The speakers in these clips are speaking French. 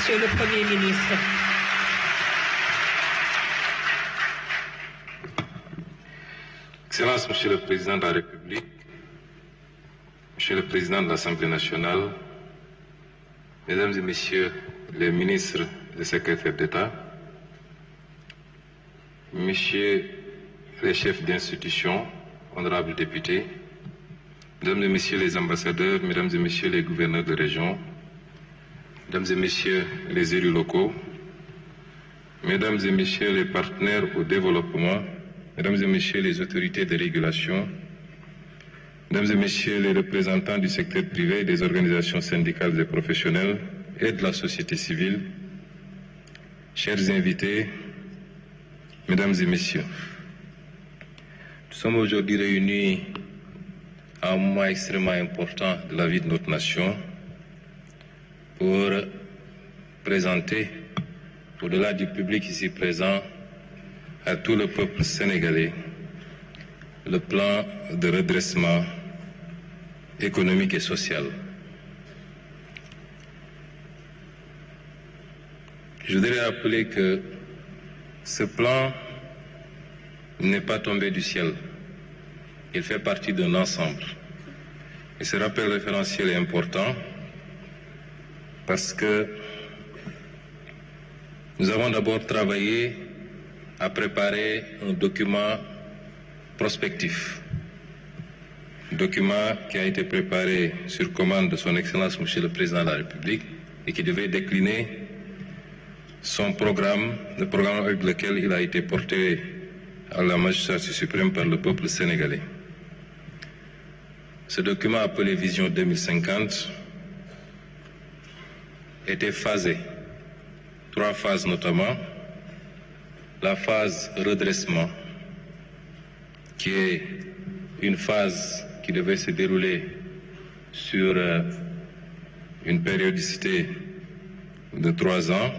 Monsieur le Premier ministre. Excellence, Monsieur le Président de la République, Monsieur le Président de l'Assemblée nationale, Mesdames et Messieurs les ministres et secrétaires d'État, Messieurs les chefs d'institution, honorables députés, Mesdames et Messieurs les ambassadeurs, Mesdames et Messieurs les gouverneurs de région, Mesdames et Messieurs les élus locaux, Mesdames et Messieurs les partenaires au développement, Mesdames et Messieurs les autorités de régulation, Mesdames et Messieurs les représentants du secteur privé, des organisations syndicales et professionnelles et de la société civile, chers invités, Mesdames et Messieurs, nous sommes aujourd'hui réunis à un moment extrêmement important de la vie de notre nation pour présenter, au-delà du public ici présent, à tout le peuple sénégalais, le plan de redressement économique et social. Je voudrais rappeler que ce plan n'est pas tombé du ciel. Il fait partie d'un ensemble. Et ce rappel référentiel est important parce que nous avons d'abord travaillé à préparer un document prospectif. Document qui a été préparé sur commande de son Excellence Monsieur le Président de la République et qui devait décliner son programme, le programme avec lequel il a été porté à la magistrature suprême par le peuple sénégalais. Ce document appelé Vision 2050 était phasé. 3 phases notamment. La phase redressement, qui est une phase qui devait se dérouler sur une périodicité de 3 ans.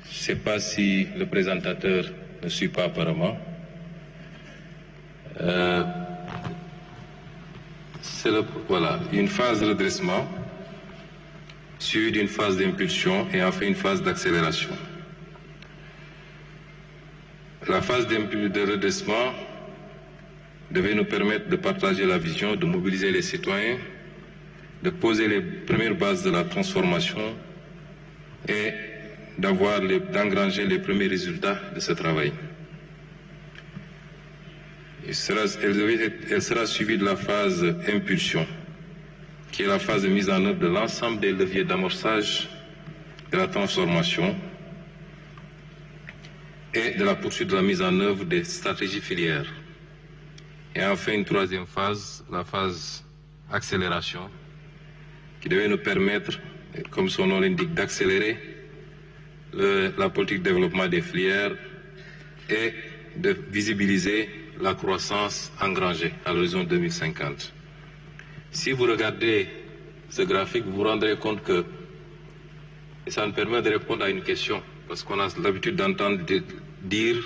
Je ne sais pas si le présentateur ne suit pas apparemment. Voilà, une phase de redressement, suivie d'une phase d'impulsion et enfin une phase d'accélération. La phase de redressement devait nous permettre de partager la vision, de mobiliser les citoyens, de poser les premières bases de la transformation et d'engranger les premiers résultats de ce travail. Elle sera suivie de la phase impulsion, qui est la phase de mise en œuvre de l'ensemble des leviers d'amorçage de la transformation et de la poursuite de la mise en œuvre des stratégies filières. Et enfin, une 3e phase, la phase accélération, qui devait nous permettre, comme son nom l'indique, d'accélérer la politique de développement des filières et de visibiliser la croissance engrangée à l'horizon 2050. Si vous regardez ce graphique, vous vous rendrez compte que, et ça nous permet de répondre à une question, parce qu'on a l'habitude d'entendre dire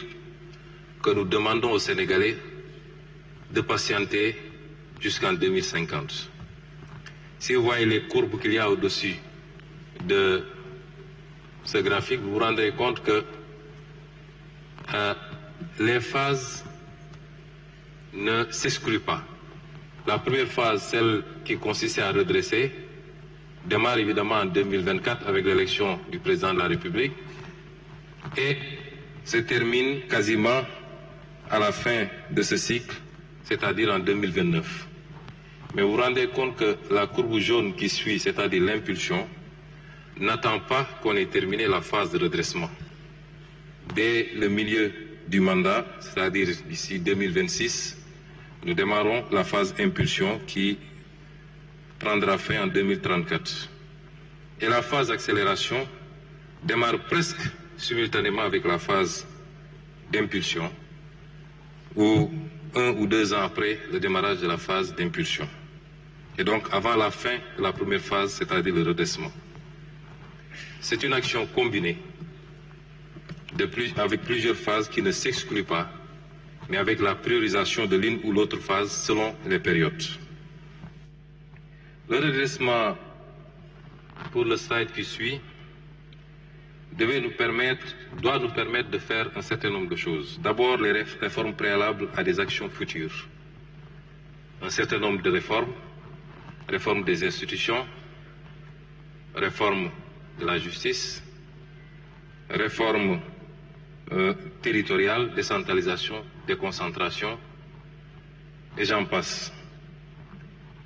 que nous demandons aux Sénégalais de patienter jusqu'en 2050. Si vous voyez les courbes qu'il y a au-dessus de ce graphique, vous vous rendrez compte que les phases ne s'excluent pas. La première phase, celle qui consistait à redresser, démarre évidemment en 2024 avec l'élection du président de la République et se termine quasiment à la fin de ce cycle, c'est-à-dire en 2029. Mais vous vous rendez compte que la courbe jaune qui suit, c'est-à-dire l'impulsion, n'attend pas qu'on ait terminé la phase de redressement. Dès le milieu du mandat, c'est-à-dire d'ici 2026, nous démarrons la phase impulsion qui prendra fin en 2034. Et la phase accélération démarre presque simultanément avec la phase d'impulsion, ou 1 ou 2 ans après le démarrage de la phase d'impulsion. Et donc avant la fin de la première phase, c'est-à-dire le redressement. C'est une action combinée avec plusieurs phases qui ne s'excluent pas, mais avec la priorisation de l'une ou l'autre phase selon les périodes. Le redressement, pour le slide qui suit, doit nous permettre de faire un certain nombre de choses. D'abord, les réformes préalables à des actions futures. Un certain nombre de réformes, réforme des institutions, réforme de la justice, réforme territoriale, décentralisation, déconcentration, et j'en passe.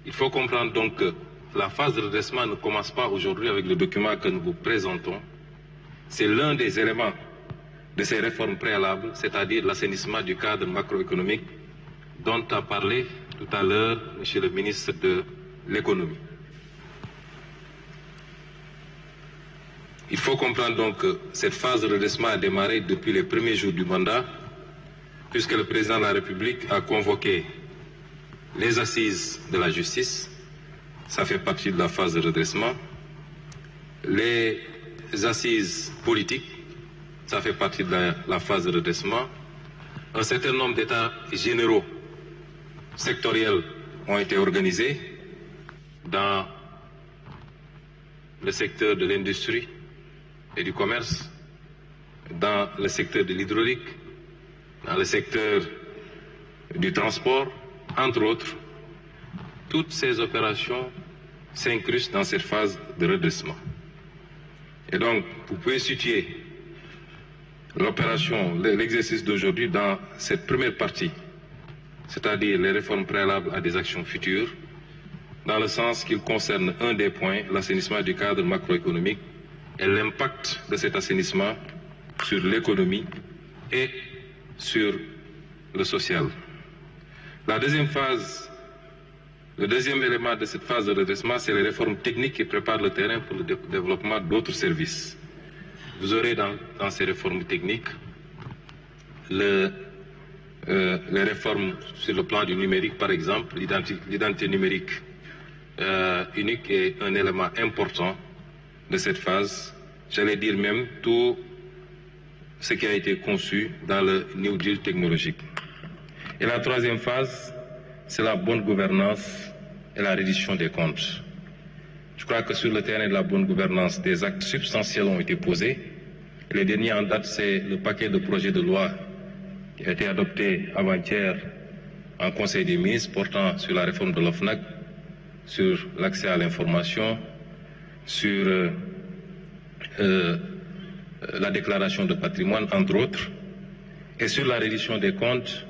Il faut comprendre donc que la phase de redressement ne commence pas aujourd'hui avec le document que nous vous présentons. C'est l'un des éléments de ces réformes préalables, c'est-à-dire l'assainissement du cadre macroéconomique dont a parlé tout à l'heure M. le ministre de l'Économie. Il faut comprendre donc que cette phase de redressement a démarré depuis les premiers jours du mandat, puisque le président de la République a convoqué les assises de la justice, ça fait partie de la phase de redressement, les assises politiques, ça fait partie de la phase de redressement, un certain nombre d'états généraux sectoriels ont été organisés dans le secteur de l'industrie et du commerce, dans le secteur de l'hydraulique, dans le secteur du transport, entre autres. Toutes ces opérations s'incrustent dans cette phase de redressement. Et donc, vous pouvez situer l'opération, l'exercice d'aujourd'hui dans cette première partie, c'est-à-dire les réformes préalables à des actions futures, dans le sens qu'il concerne un des points, l'assainissement du cadre macroéconomique et l'impact de cet assainissement sur l'économie et sur le social. La deuxième phase, le deuxième élément de cette phase de redressement, c'est les réformes techniques qui préparent le terrain pour le développement d'autres services. Vous aurez dans ces réformes techniques les réformes sur le plan du numérique, par exemple. L'identité numérique unique est un élément important de cette phase. J'allais dire même tout ce qui a été conçu dans le New Deal technologique. Et la troisième phase, c'est la bonne gouvernance et la reddition des comptes. Je crois que sur le terrain de la bonne gouvernance, des actes substantiels ont été posés. Les derniers en date, c'est le paquet de projets de loi qui a été adopté avant-hier en Conseil des ministres portant sur la réforme de l'OFNAC, sur l'accès à l'information, sur la déclaration de patrimoine, entre autres, et sur la reddition des comptes.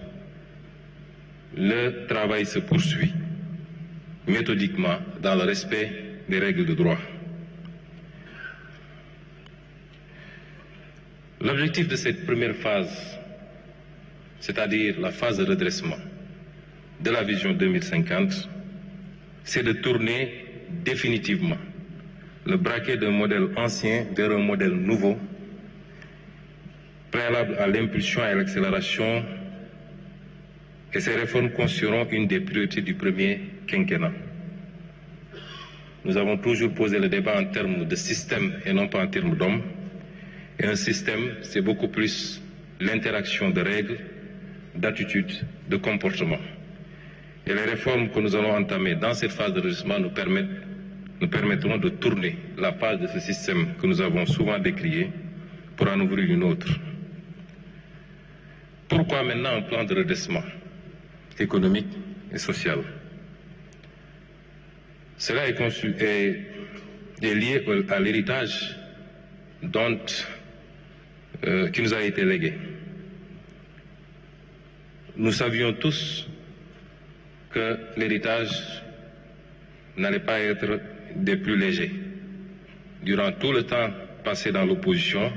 Le travail se poursuit méthodiquement dans le respect des règles de droit. L'objectif de cette première phase, c'est-à-dire la phase de redressement de la vision 2050, c'est de tourner définitivement le braquet d'un modèle ancien vers un modèle nouveau, préalable à l'impulsion et à l'accélération. Et ces réformes constitueront une des priorités du premier quinquennat. Nous avons toujours posé le débat en termes de système et non pas en termes d'hommes. Et un système, c'est beaucoup plus l'interaction de règles, d'attitudes, de comportements. Et les réformes que nous allons entamer dans cette phase de redressement nous permettront de tourner la page de ce système que nous avons souvent décrié pour en ouvrir une autre. Pourquoi maintenant un plan de redressement économique et social? Cela est lié à l'héritage qui nous a été légué. Nous savions tous que l'héritage n'allait pas être des plus légers. Durant tout le temps passé dans l'opposition,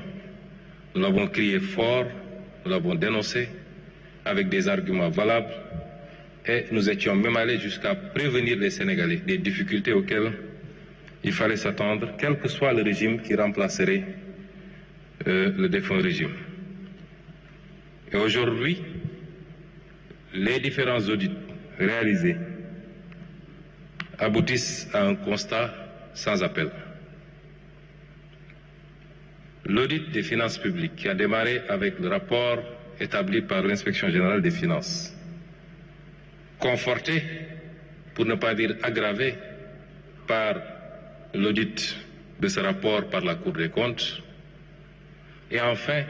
nous l'avons crié fort, nous l'avons dénoncé avec des arguments valables et nous étions même allés jusqu'à prévenir les Sénégalais des difficultés auxquelles il fallait s'attendre, quel que soit le régime qui remplacerait le défunt régime. Et aujourd'hui, les différents audits réalisés aboutissent à un constat sans appel. L'audit des finances publiques qui a démarré avec le rapport établi par l'Inspection générale des finances, conforté, pour ne pas dire aggravé, par l'audit de ce rapport par la Cour des comptes, Et enfin,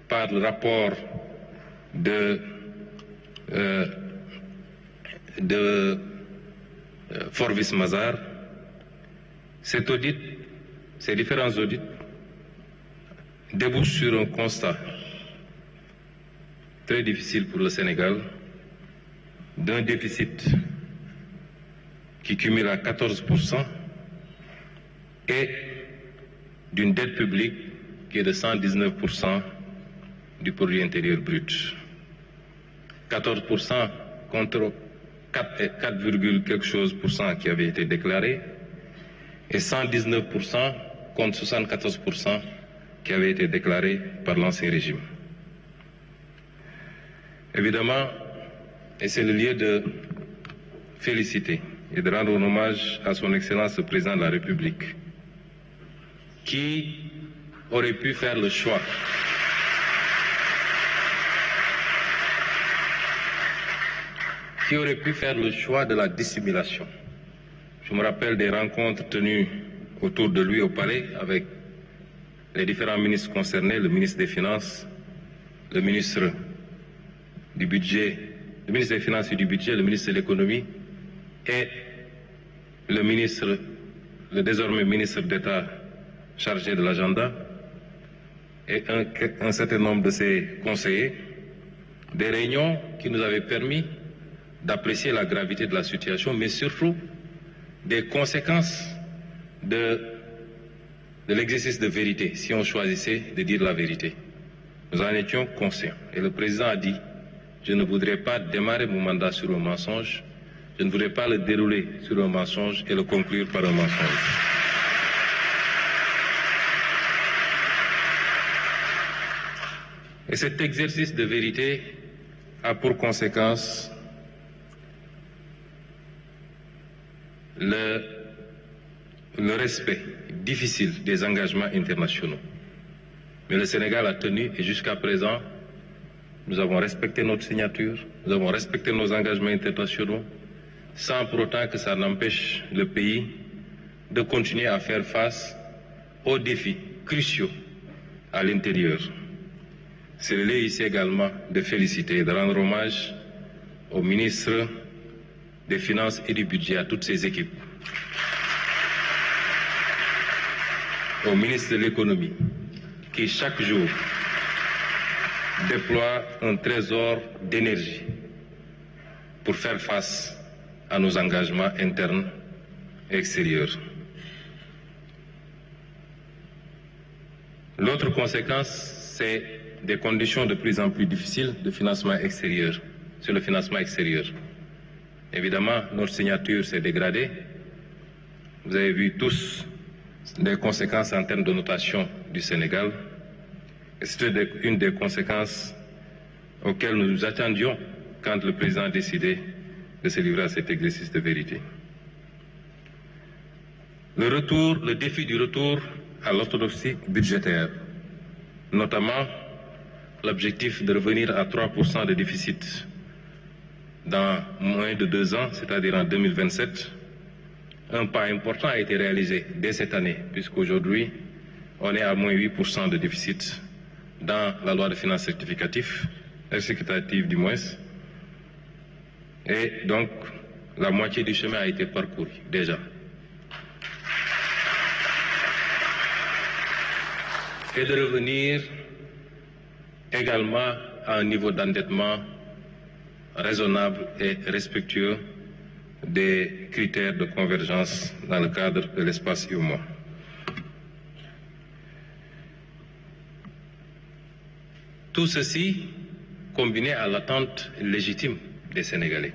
par le rapport de Forbis Mazars, cet audit, ces différents audits débouchent sur un constat très difficile pour le Sénégal, d'un déficit qui cumule à 14% et d'une dette publique qui est de 119% du produit intérieur brut. 14% contre 4, quelque chose pour cent qui avait été déclaré et 119% contre 74% qui avait été déclaré par l'ancien régime. Évidemment, et c'est le lieu de féliciter et de rendre un hommage à son Excellence le Président de la République, qui aurait pu faire le choix de la dissimulation. Je me rappelle des rencontres tenues autour de lui au palais avec les différents ministres concernés, le ministre des Finances, le ministre du Budget, le ministre des Finances et du Budget, le ministre de l'Économie et le désormais ministre d'État chargé de l'agenda et un certain nombre de ses conseillers, des réunions qui nous avaient permis d'apprécier la gravité de la situation, mais surtout des conséquences de l'exercice de vérité, si on choisissait de dire la vérité. Nous en étions conscients. Et le président a dit, je ne voudrais pas démarrer mon mandat sur un mensonge, je ne voudrais pas le dérouler sur un mensonge et le conclure par un mensonge. Et cet exercice de vérité a pour conséquence le respect difficile des engagements internationaux. Mais le Sénégal a tenu et jusqu'à présent, nous avons respecté notre signature, nous avons respecté nos engagements internationaux, sans pour autant que ça n'empêche le pays de continuer à faire face aux défis cruciaux à l'intérieur. C'est le lieu ici également de féliciter et de rendre hommage au ministre des Finances et du Budget, à toutes ses équipes, au ministre de l'Économie, qui chaque jour déploie un trésor d'énergie pour faire face à nos engagements internes et extérieurs. L'autre conséquence, c'est des conditions de plus en plus difficiles de financement extérieur, sur le financement extérieur. Évidemment, notre signature s'est dégradée. Vous avez vu tous les conséquences en termes de notation du Sénégal. Et c'était une des conséquences auxquelles nous nous attendions quand le président a décidé de se livrer à cet exercice de vérité. Le défi du retour à l'orthodoxie budgétaire, notamment l'objectif de revenir à 3% de déficit dans moins de 2 ans, c'est-à-dire en 2027. Un pas important a été réalisé dès cette année, puisqu'aujourd'hui, on est à moins 8% de déficit dans la loi de finances rectificative du moins. Et donc, la moitié du chemin a été parcouru déjà. Et de revenir également à un niveau d'endettement raisonnable et respectueux des critères de convergence dans le cadre de l'espace UEMOA. Tout ceci combiné à l'attente légitime des Sénégalais.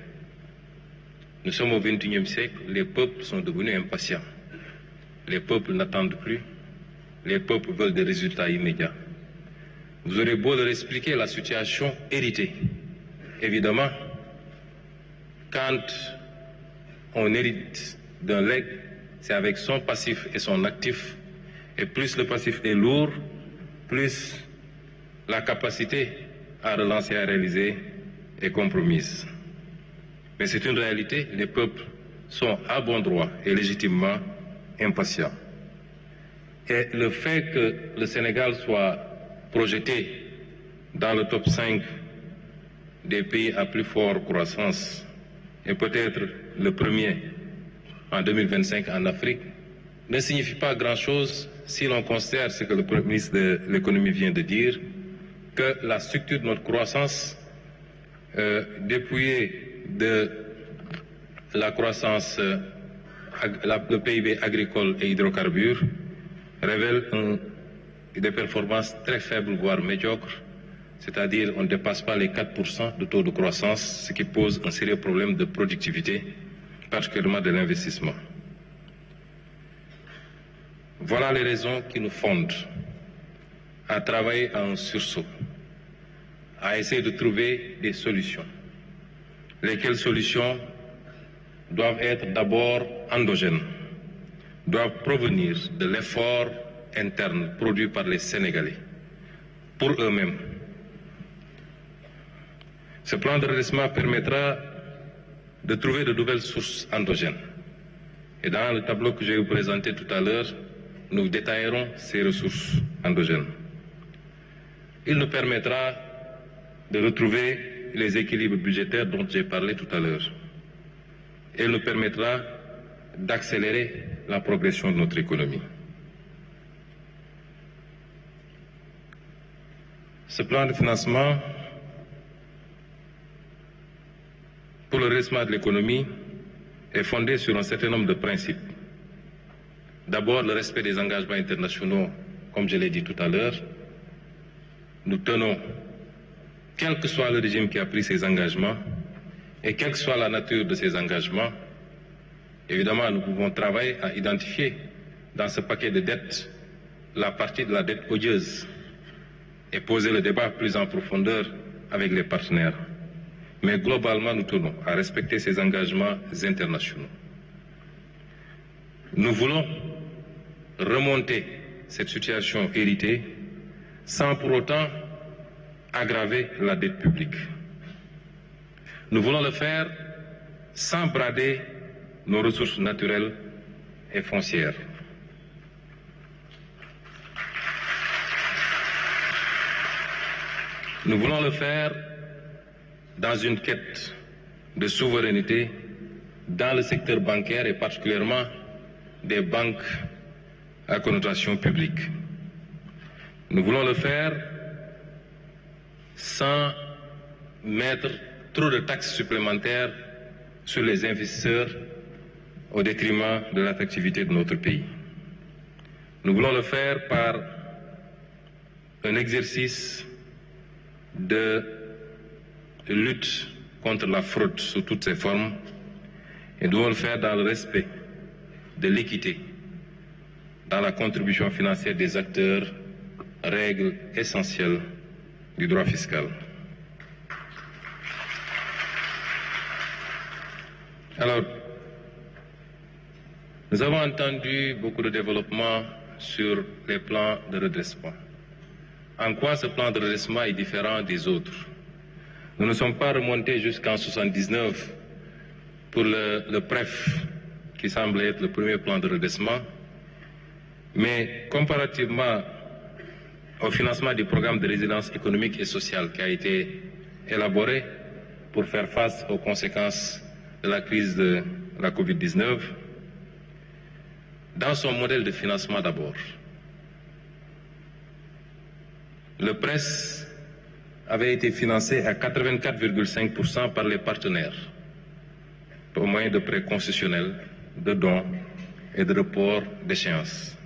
Nous sommes au XXIe siècle, les peuples sont devenus impatients. Les peuples n'attendent plus, les peuples veulent des résultats immédiats. Vous aurez beau leur expliquer la situation héritée. Évidemment, quand on hérite d'un legs, c'est avec son passif et son actif. Et plus le passif est lourd, plus la capacité à relancer, à réaliser est compromise. Mais c'est une réalité, les peuples sont à bon droit et légitimement impatients. Et le fait que le Sénégal soit projeté dans le top 5 des pays à plus forte croissance et peut-être le premier en 2025 en Afrique, ne signifie pas grand-chose si l'on considère ce que le Premier ministre de l'économie vient de dire, que la structure de notre croissance, dépouillée de la croissance, le PIB agricole et hydrocarbures, révèle des performances très faibles, voire médiocres, c'est-à-dire on ne dépasse pas les 4% de taux de croissance, ce qui pose un sérieux problème de productivité, particulièrement de l'investissement. Voilà les raisons qui nous fondent à travailler à un sursaut, à essayer de trouver des solutions. Lesquelles solutions doivent être d'abord endogènes, doivent provenir de l'effort interne produit par les Sénégalais, pour eux-mêmes. Ce plan de redressement permettra de trouver de nouvelles sources endogènes. Et dans le tableau que je vais vous présenter tout à l'heure, nous détaillerons ces ressources endogènes. Il nous permettra de retrouver les équilibres budgétaires dont j'ai parlé tout à l'heure. Il nous permettra d'accélérer la progression de notre économie. Ce plan de financement pour le redressement de l'économie est fondé sur un certain nombre de principes. D'abord, le respect des engagements internationaux, comme je l'ai dit tout à l'heure. Nous tenons, quel que soit le régime qui a pris ces engagements et quelle que soit la nature de ces engagements, évidemment, nous pouvons travailler à identifier dans ce paquet de dettes la partie de la dette odieuse et poser le débat plus en profondeur avec les partenaires. Mais globalement, nous tenons à respecter ces engagements internationaux. Nous voulons remonter cette situation héritée sans pour autant aggraver la dette publique. Nous voulons le faire sans brader nos ressources naturelles et foncières. Nous voulons le faire dans une quête de souveraineté dans le secteur bancaire et particulièrement des banques à connotation publique. Nous voulons le faire sans mettre trop de taxes supplémentaires sur les investisseurs au détriment de l'attractivité de notre pays. Nous voulons le faire par un exercice de lutte contre la fraude sous toutes ses formes et nous devons le faire dans le respect de l'équité, dans la contribution financière des acteurs, règles essentielles du droit fiscal. Alors, nous avons entendu beaucoup de développement sur les plans de redressement. En quoi ce plan de redressement est différent des autres? Nous ne sommes pas remontés jusqu'en 1979 pour le PREF, qui semble être le premier plan de redressement, mais comparativement au financement du programme de résilience économique et sociale qui a été élaboré pour faire face aux conséquences de la crise de la Covid-19, dans son modèle de financement d'abord, le PRES avait été financé à 84,5% par les partenaires, au moyen de prêts concessionnels, de dons et de reports d'échéance.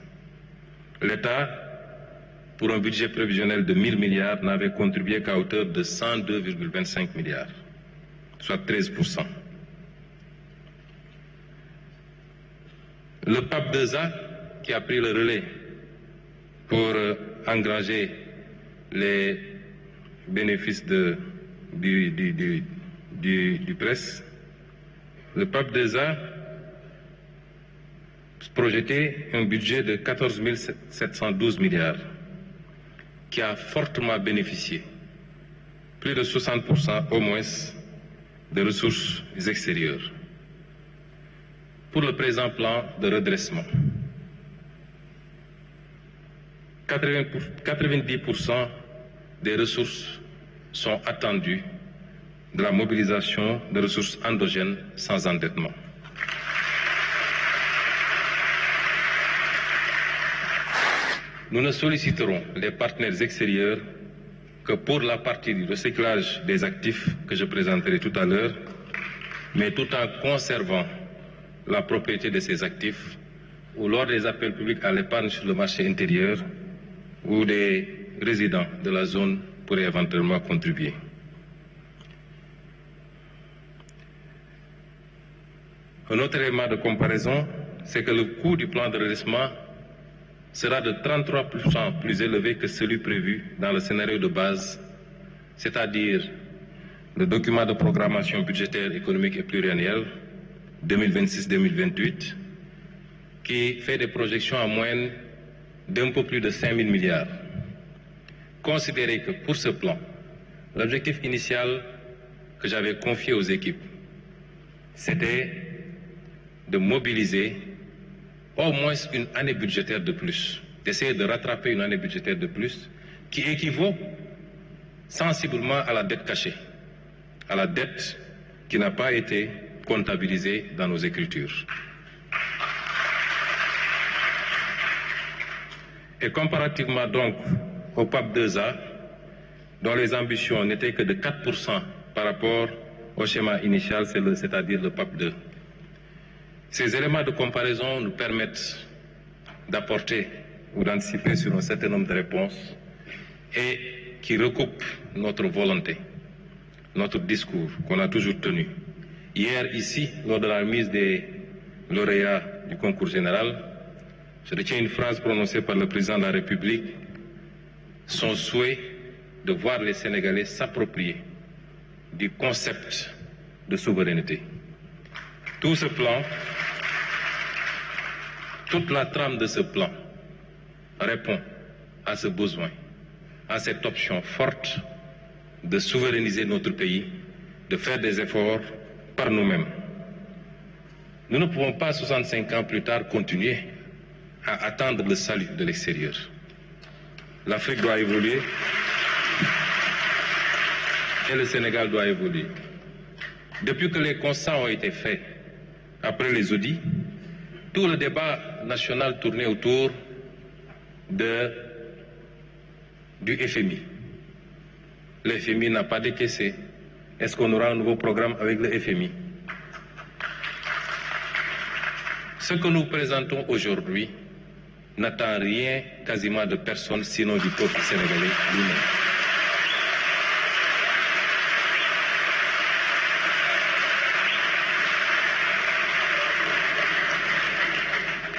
L'État, pour un budget prévisionnel de 1 000 milliards, n'avait contribué qu'à hauteur de 102,25 milliards, soit 13%. Le PAP 2A, qui a pris le relais pour engranger les bénéfices du PRES, le PAP 2A projetait un budget de 14 712 milliards qui a fortement bénéficié, plus de 60% au moins, de ressources extérieures. Pour le présent plan de redressement, 90% des ressources sont attendues de la mobilisation de ressources endogènes sans endettement. Nous ne solliciterons les partenaires extérieurs que pour la partie du recyclage des actifs que je présenterai tout à l'heure, mais tout en conservant la propriété de ces actifs ou lors des appels publics à l'épargne sur le marché intérieur où des résidents de la zone pourraient éventuellement contribuer. Un autre élément de comparaison, c'est que le coût du plan de redressement sera de 33% plus élevé que celui prévu dans le scénario de base, c'est-à-dire le document de programmation budgétaire économique et pluriannuel 2026-2028, qui fait des projections en moyenne d'un peu plus de 5 000 milliards. Considérez que pour ce plan, l'objectif initial que j'avais confié aux équipes, c'était de mobiliser au moins une année budgétaire de plus, d'essayer de rattraper une année budgétaire de plus, qui équivaut sensiblement à la dette cachée, à la dette qui n'a pas été comptabilisée dans nos écritures. Et comparativement donc au PAP 2A, dont les ambitions n'étaient que de 4% par rapport au schéma initial, c'est-à-dire le PAP 2. Ces éléments de comparaison nous permettent d'apporter ou d'anticiper sur un certain nombre de réponses et qui recoupent notre volonté, notre discours qu'on a toujours tenu. Hier, ici, lors de la remise des lauréats du concours général, je retiens une phrase prononcée par le président de la République, son souhait de voir les Sénégalais s'approprier du concept de souveraineté. Tout ce plan, toute la trame de ce plan répond à ce besoin, à cette option forte de souverainiser notre pays, de faire des efforts par nous-mêmes. Nous ne pouvons pas, 65 ans plus tard, continuer à attendre le salut de l'extérieur. L'Afrique doit évoluer et le Sénégal doit évoluer. Depuis que les constats ont été faits, après les audits, tout le débat national tournait autour du FMI. Le FMI n'a pas décaissé. Est-ce qu'on aura un nouveau programme avec le FMI? Ce que nous présentons aujourd'hui n'attend rien quasiment de personne, sinon du peuple sénégalais lui-même.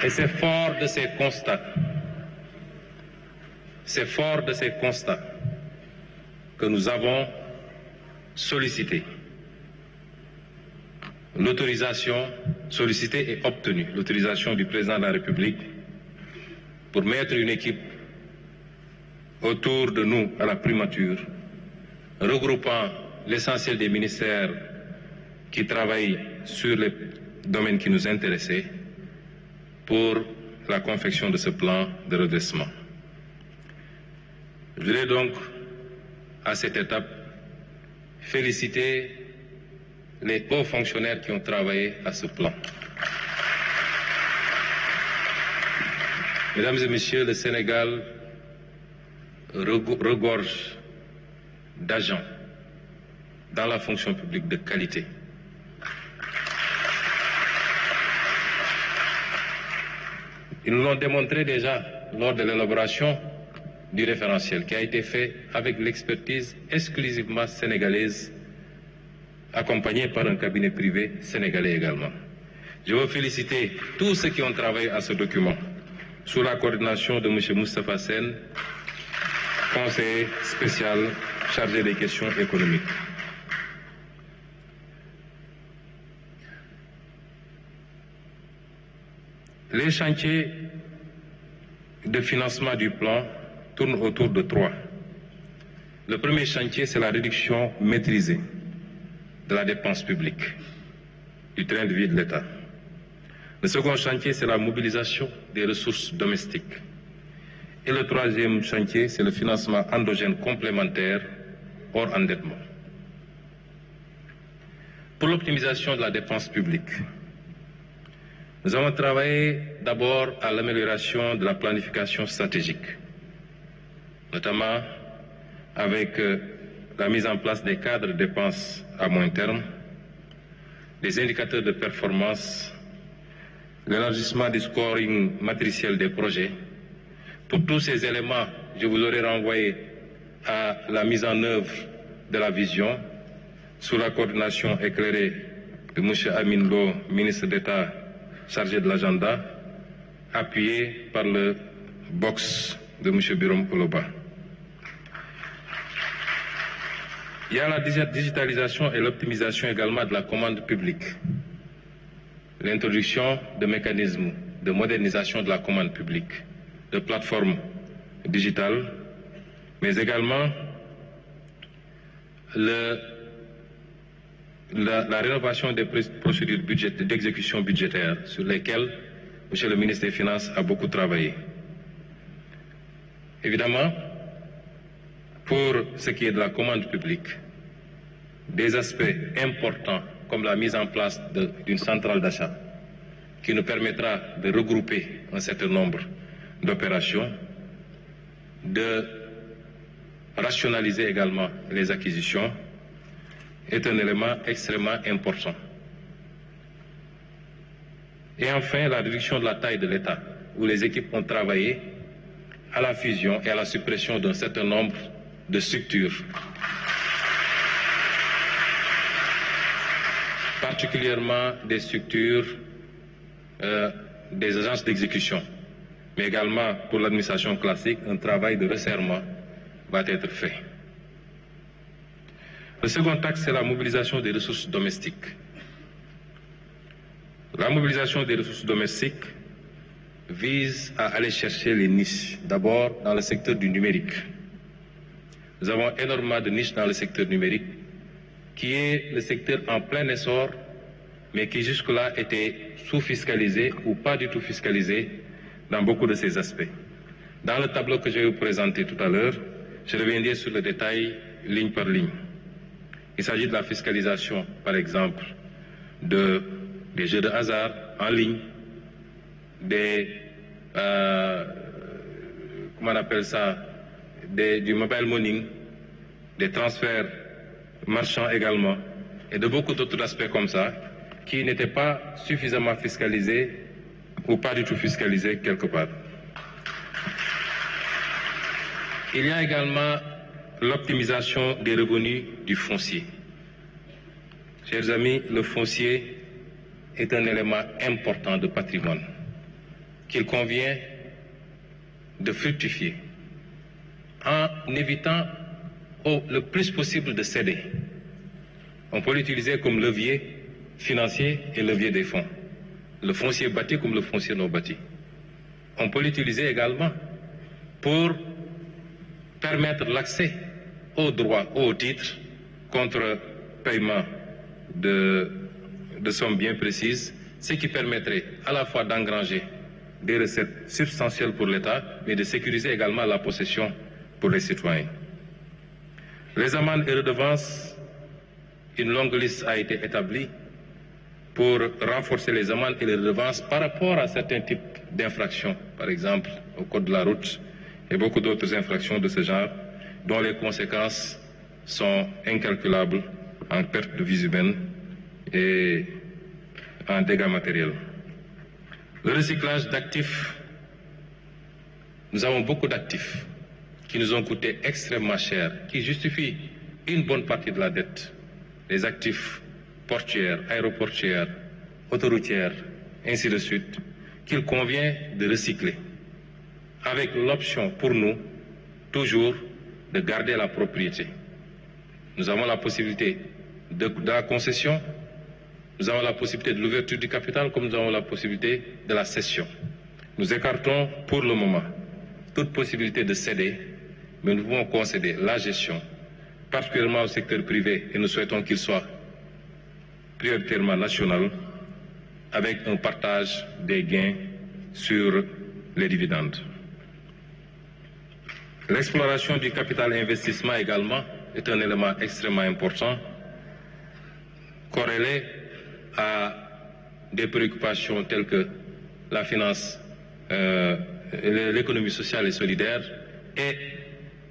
Et c'est fort de ces constats, que nous avons sollicité et obtenu l'autorisation du président de la République pour mettre une équipe autour de nous à la primature, regroupant l'essentiel des ministères qui travaillent sur les domaines qui nous intéressaient pour la confection de ce plan de redressement. Je voudrais donc, à cette étape, féliciter les hauts fonctionnaires qui ont travaillé à ce plan. Mesdames et messieurs, le Sénégal regorge d'agents dans la fonction publique de qualité. Ils nous l'ont démontré déjà lors de l'élaboration du référentiel qui a été fait avec l'expertise exclusivement sénégalaise, accompagnée par un cabinet privé sénégalais également. Je veux féliciter tous ceux qui ont travaillé à ce document, sous la coordination de M. Moustapha Sen, conseiller spécial chargé des questions économiques. Les chantiers de financement du plan tournent autour de 3. Le premier chantier, c'est la réduction maîtrisée de la dépense publique, du train de vie de l'État. Le second chantier, c'est la mobilisation des ressources domestiques. Et le troisième chantier, c'est le financement endogène complémentaire hors endettement. Pour l'optimisation de la dépense publique, nous avons travaillé d'abord à l'amélioration de la planification stratégique, notamment avec la mise en place des cadres de dépenses à moyen terme, des indicateurs de performance, l'élargissement du scoring matriciel des projets. Pour tous ces éléments, je vous aurais renvoyé à la mise en œuvre de la vision sous la coordination éclairée de M. Amin Lo, ministre d'État chargé de l'agenda, appuyé par le box de M. Birom Oloba. Il y a la digitalisation et l'optimisation également de la commande publique. L'introduction de mécanismes de modernisation de la commande publique, de plateformes digitales, mais également la rénovation des procédures d'exécution budgétaire sur lesquelles M. le ministre des Finances a beaucoup travaillé. Évidemment, pour ce qui est de la commande publique, des aspects importants comme la mise en place d'une centrale d'achat qui nous permettra de regrouper un certain nombre d'opérations, de rationaliser également les acquisitions, est un élément extrêmement important. Et enfin, la réduction de la taille de l'État, où les équipes ont travaillé à la fusion et à la suppression d'un certain nombre de structures, particulièrement des structures des agences d'exécution, mais également pour l'administration classique, un travail de resserrement va être fait. Le second axe, c'est la mobilisation des ressources domestiques. La mobilisation des ressources domestiques vise à aller chercher les niches, d'abord dans le secteur du numérique. Nous avons énormément de niches dans le secteur numérique, qui est le secteur en plein essor, mais qui jusque-là était sous-fiscalisé ou pas du tout fiscalisé dans beaucoup de ces aspects. Dans le tableau que je vais vous présenter tout à l'heure, je reviendrai sur le détail ligne par ligne. Il s'agit de la fiscalisation, par exemple, des jeux de hasard en ligne, comment on appelle ça, du mobile money, des transferts marchands également, et de beaucoup d'autres aspects comme ça, qui n'étaient pas suffisamment fiscalisés ou pas du tout fiscalisés quelque part. Il y a également l'optimisation des revenus du foncier. Chers amis, le foncier est un élément important de patrimoine qu'il convient de fructifier en évitant le plus possible de céder. On peut l'utiliser comme levier financier et levier des fonds. Le foncier bâti comme le foncier non bâti. On peut l'utiliser également pour permettre l'accès aux droits, aux titres, contre paiement de sommes bien précises, ce qui permettrait à la fois d'engranger des recettes substantielles pour l'État, mais de sécuriser également la possession pour les citoyens. Les amendes et redevances, une longue liste a été établie pour renforcer les amendes et les redevances par rapport à certains types d'infractions, par exemple au code de la route et beaucoup d'autres infractions de ce genre, dont les conséquences sont incalculables en perte de vies humaines et en dégâts matériels. Le recyclage d'actifs, nous avons beaucoup d'actifs qui nous ont coûté extrêmement cher, qui justifient une bonne partie de la dette. Les actifs portuaires, aéroportuaires, autoroutières, ainsi de suite, qu'il convient de recycler, avec l'option pour nous, toujours, de garder la propriété. Nous avons la possibilité de la concession, nous avons la possibilité de l'ouverture du capital, comme nous avons la possibilité de la cession. Nous écartons pour le moment toute possibilité de céder, mais nous pouvons concéder la gestion, particulièrement au secteur privé, et nous souhaitons qu'il soit prioritairement national, avec un partage des gains sur les dividendes. L'exploration du capital investissement également est un élément extrêmement important, corrélé à des préoccupations telles que la finance, l'économie sociale et solidaire et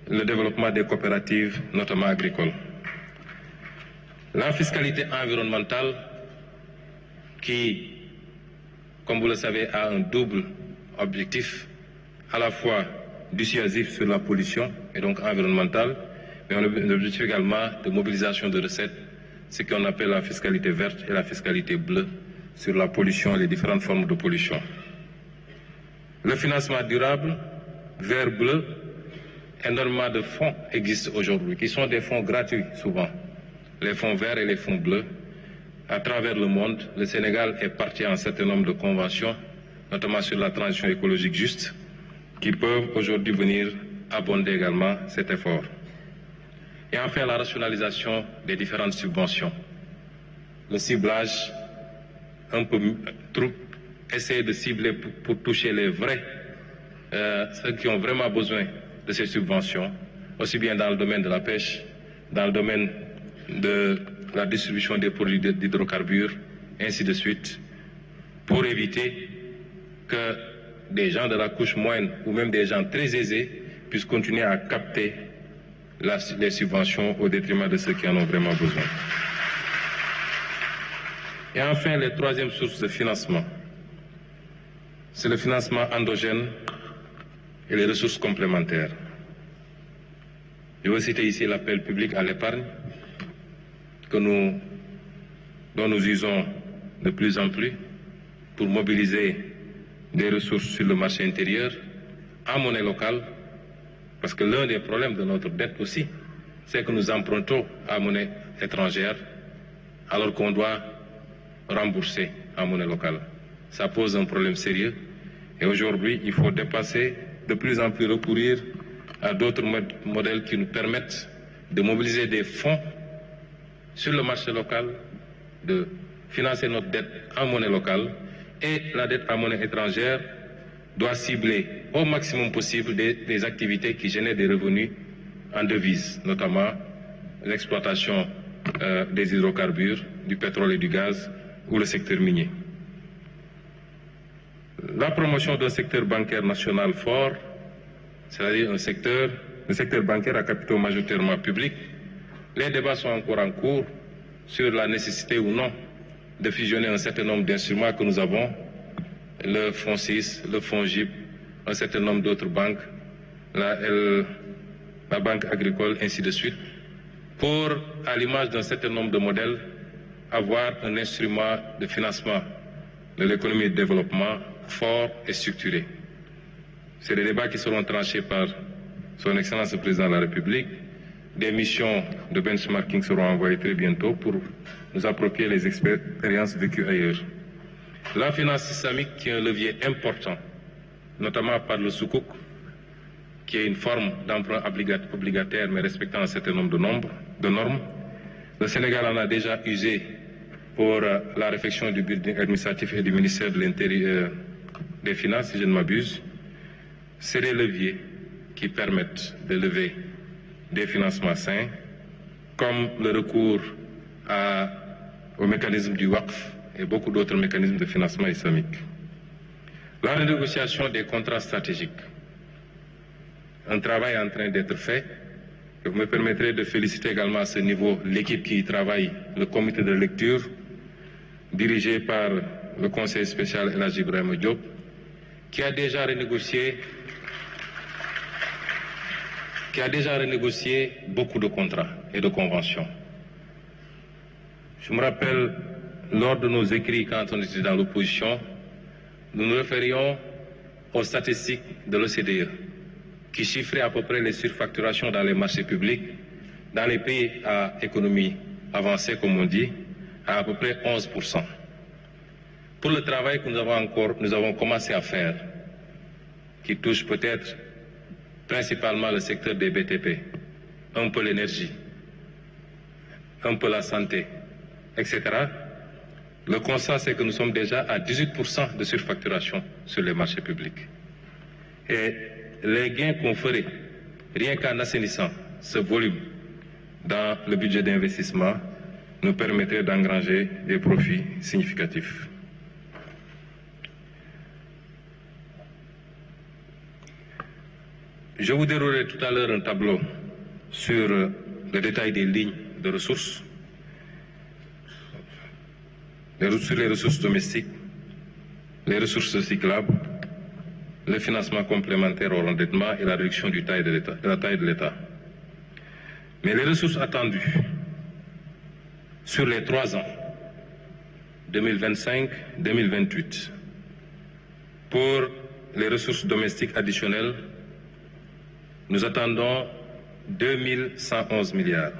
le développement des coopératives, notamment agricoles. La fiscalité environnementale qui, comme vous le savez, a un double objectif, à la fois dissuasif sur la pollution et donc environnementale, mais un objectif également de mobilisation de recettes, ce qu'on appelle la fiscalité verte et la fiscalité bleue sur la pollution et les différentes formes de pollution. Le financement durable, vert bleu, énormément de fonds existent aujourd'hui, qui sont des fonds gratuits souvent, les fonds verts et les fonds bleus. À travers le monde, le Sénégal est parti à un certain nombre de conventions, notamment sur la transition écologique juste, qui peuvent aujourd'hui venir abonder également cet effort. Et enfin, la rationalisation des différentes subventions. Le ciblage, un peu trop, essayer de cibler pour toucher les vrais, ceux qui ont vraiment besoin de ces subventions, aussi bien dans le domaine de la pêche, dans le domaine de la distribution des produits d'hydrocarbures, ainsi de suite, pour éviter que des gens de la couche moyenne ou même des gens très aisés puissent continuer à capter les subventions au détriment de ceux qui en ont vraiment besoin. Et enfin, les troisièmes sources de financement, c'est le financement endogène et les ressources complémentaires. Je veux citer ici l'appel public à l'épargne dont nous usons de plus en plus pour mobiliser des ressources sur le marché intérieur en monnaie locale, parce que l'un des problèmes de notre dette aussi, c'est que nous empruntons à monnaie étrangère alors qu'on doit rembourser en monnaie locale. Ça pose un problème sérieux et aujourd'hui, il faut dépasser, de plus en plus recourir à d'autres modèles qui nous permettent de mobiliser des fonds sur le marché local, de financer notre dette en monnaie locale, et la dette en monnaie étrangère doit cibler au maximum possible des activités qui génèrent des revenus en devises, notamment l'exploitation des hydrocarbures, du pétrole et du gaz ou le secteur minier. La promotion d'un secteur bancaire national fort, c'est-à-dire le secteur bancaire à capitaux majoritairement publics. Les débats sont encore en cours sur la nécessité ou non de fusionner un certain nombre d'instruments que nous avons, le fonds 6, le fonds GIP, un certain nombre d'autres banques, la banque agricole, ainsi de suite, pour, à l'image d'un certain nombre de modèles, avoir un instrument de financement de l'économie et du développement fort et structuré. C'est des débats qui seront tranchés par Son Excellence le Président de la République. Des missions de benchmarking seront envoyées très bientôt pour nous approprier les expériences vécues ailleurs. La finance islamique qui est un levier important, notamment par le soukouk, qui est une forme d'emprunt obligataire mais respectant un certain nombre de normes. Le Sénégal en a déjà usé pour la réflexion du building administratif et du ministère de l'Intérieur des Finances, si je ne m'abuse. C'est des leviers qui permettent de lever des financements sains, comme le recours au mécanisme du WAQF et beaucoup d'autres mécanismes de financement islamique. La renégociation des contrats stratégiques. Un travail est en train d'être fait. Et vous me permettrez de féliciter également à ce niveau l'équipe qui y travaille, le comité de lecture, dirigé par le conseil spécial El Hadji Ibrahima Diop, qui a déjà renégocié beaucoup de contrats et de conventions. Je me rappelle, lors de nos écrits, quand on était dans l'opposition, nous nous référions aux statistiques de l'OCDE, qui chiffrait à peu près les surfacturations dans les marchés publics, dans les pays à économie avancée, comme on dit, à peu près 11%. Pour le travail que nous avons commencé à faire, qui touche peut-être principalement le secteur des BTP, un peu l'énergie, un peu la santé, etc., le constat, c'est que nous sommes déjà à 18% de surfacturation sur les marchés publics. Et les gains qu'on ferait Rien qu'en assainissant ce volume dans le budget d'investissement, nous permettrait d'engranger des profits significatifs. Je vous déroulerai tout à l'heure un tableau sur le détail des lignes de ressources, sur les ressources domestiques, les ressources recyclables, le financement complémentaire au endettement et la réduction de la taille de l'État. Mais les ressources attendues sur les 3 ans, 2025-2028, pour les ressources domestiques additionnelles, nous attendons 2111 milliards.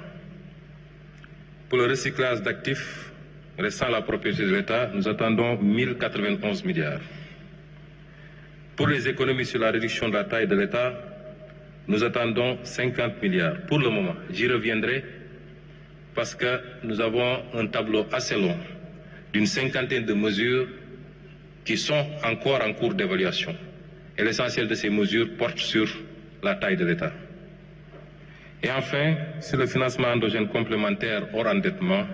Pour le recyclage d'actifs restant à la propriété de l'État, nous attendons 1091 milliards. Pour les économies sur la réduction de la taille de l'État, nous attendons 50 milliards. Pour le moment, j'y reviendrai parce que nous avons un tableau assez long d'une 50aine de mesures qui sont encore en cours d'évaluation. Et l'essentiel de ces mesures porte sur la taille de l'État. Et enfin, sur le financement endogène complémentaire hors endettement,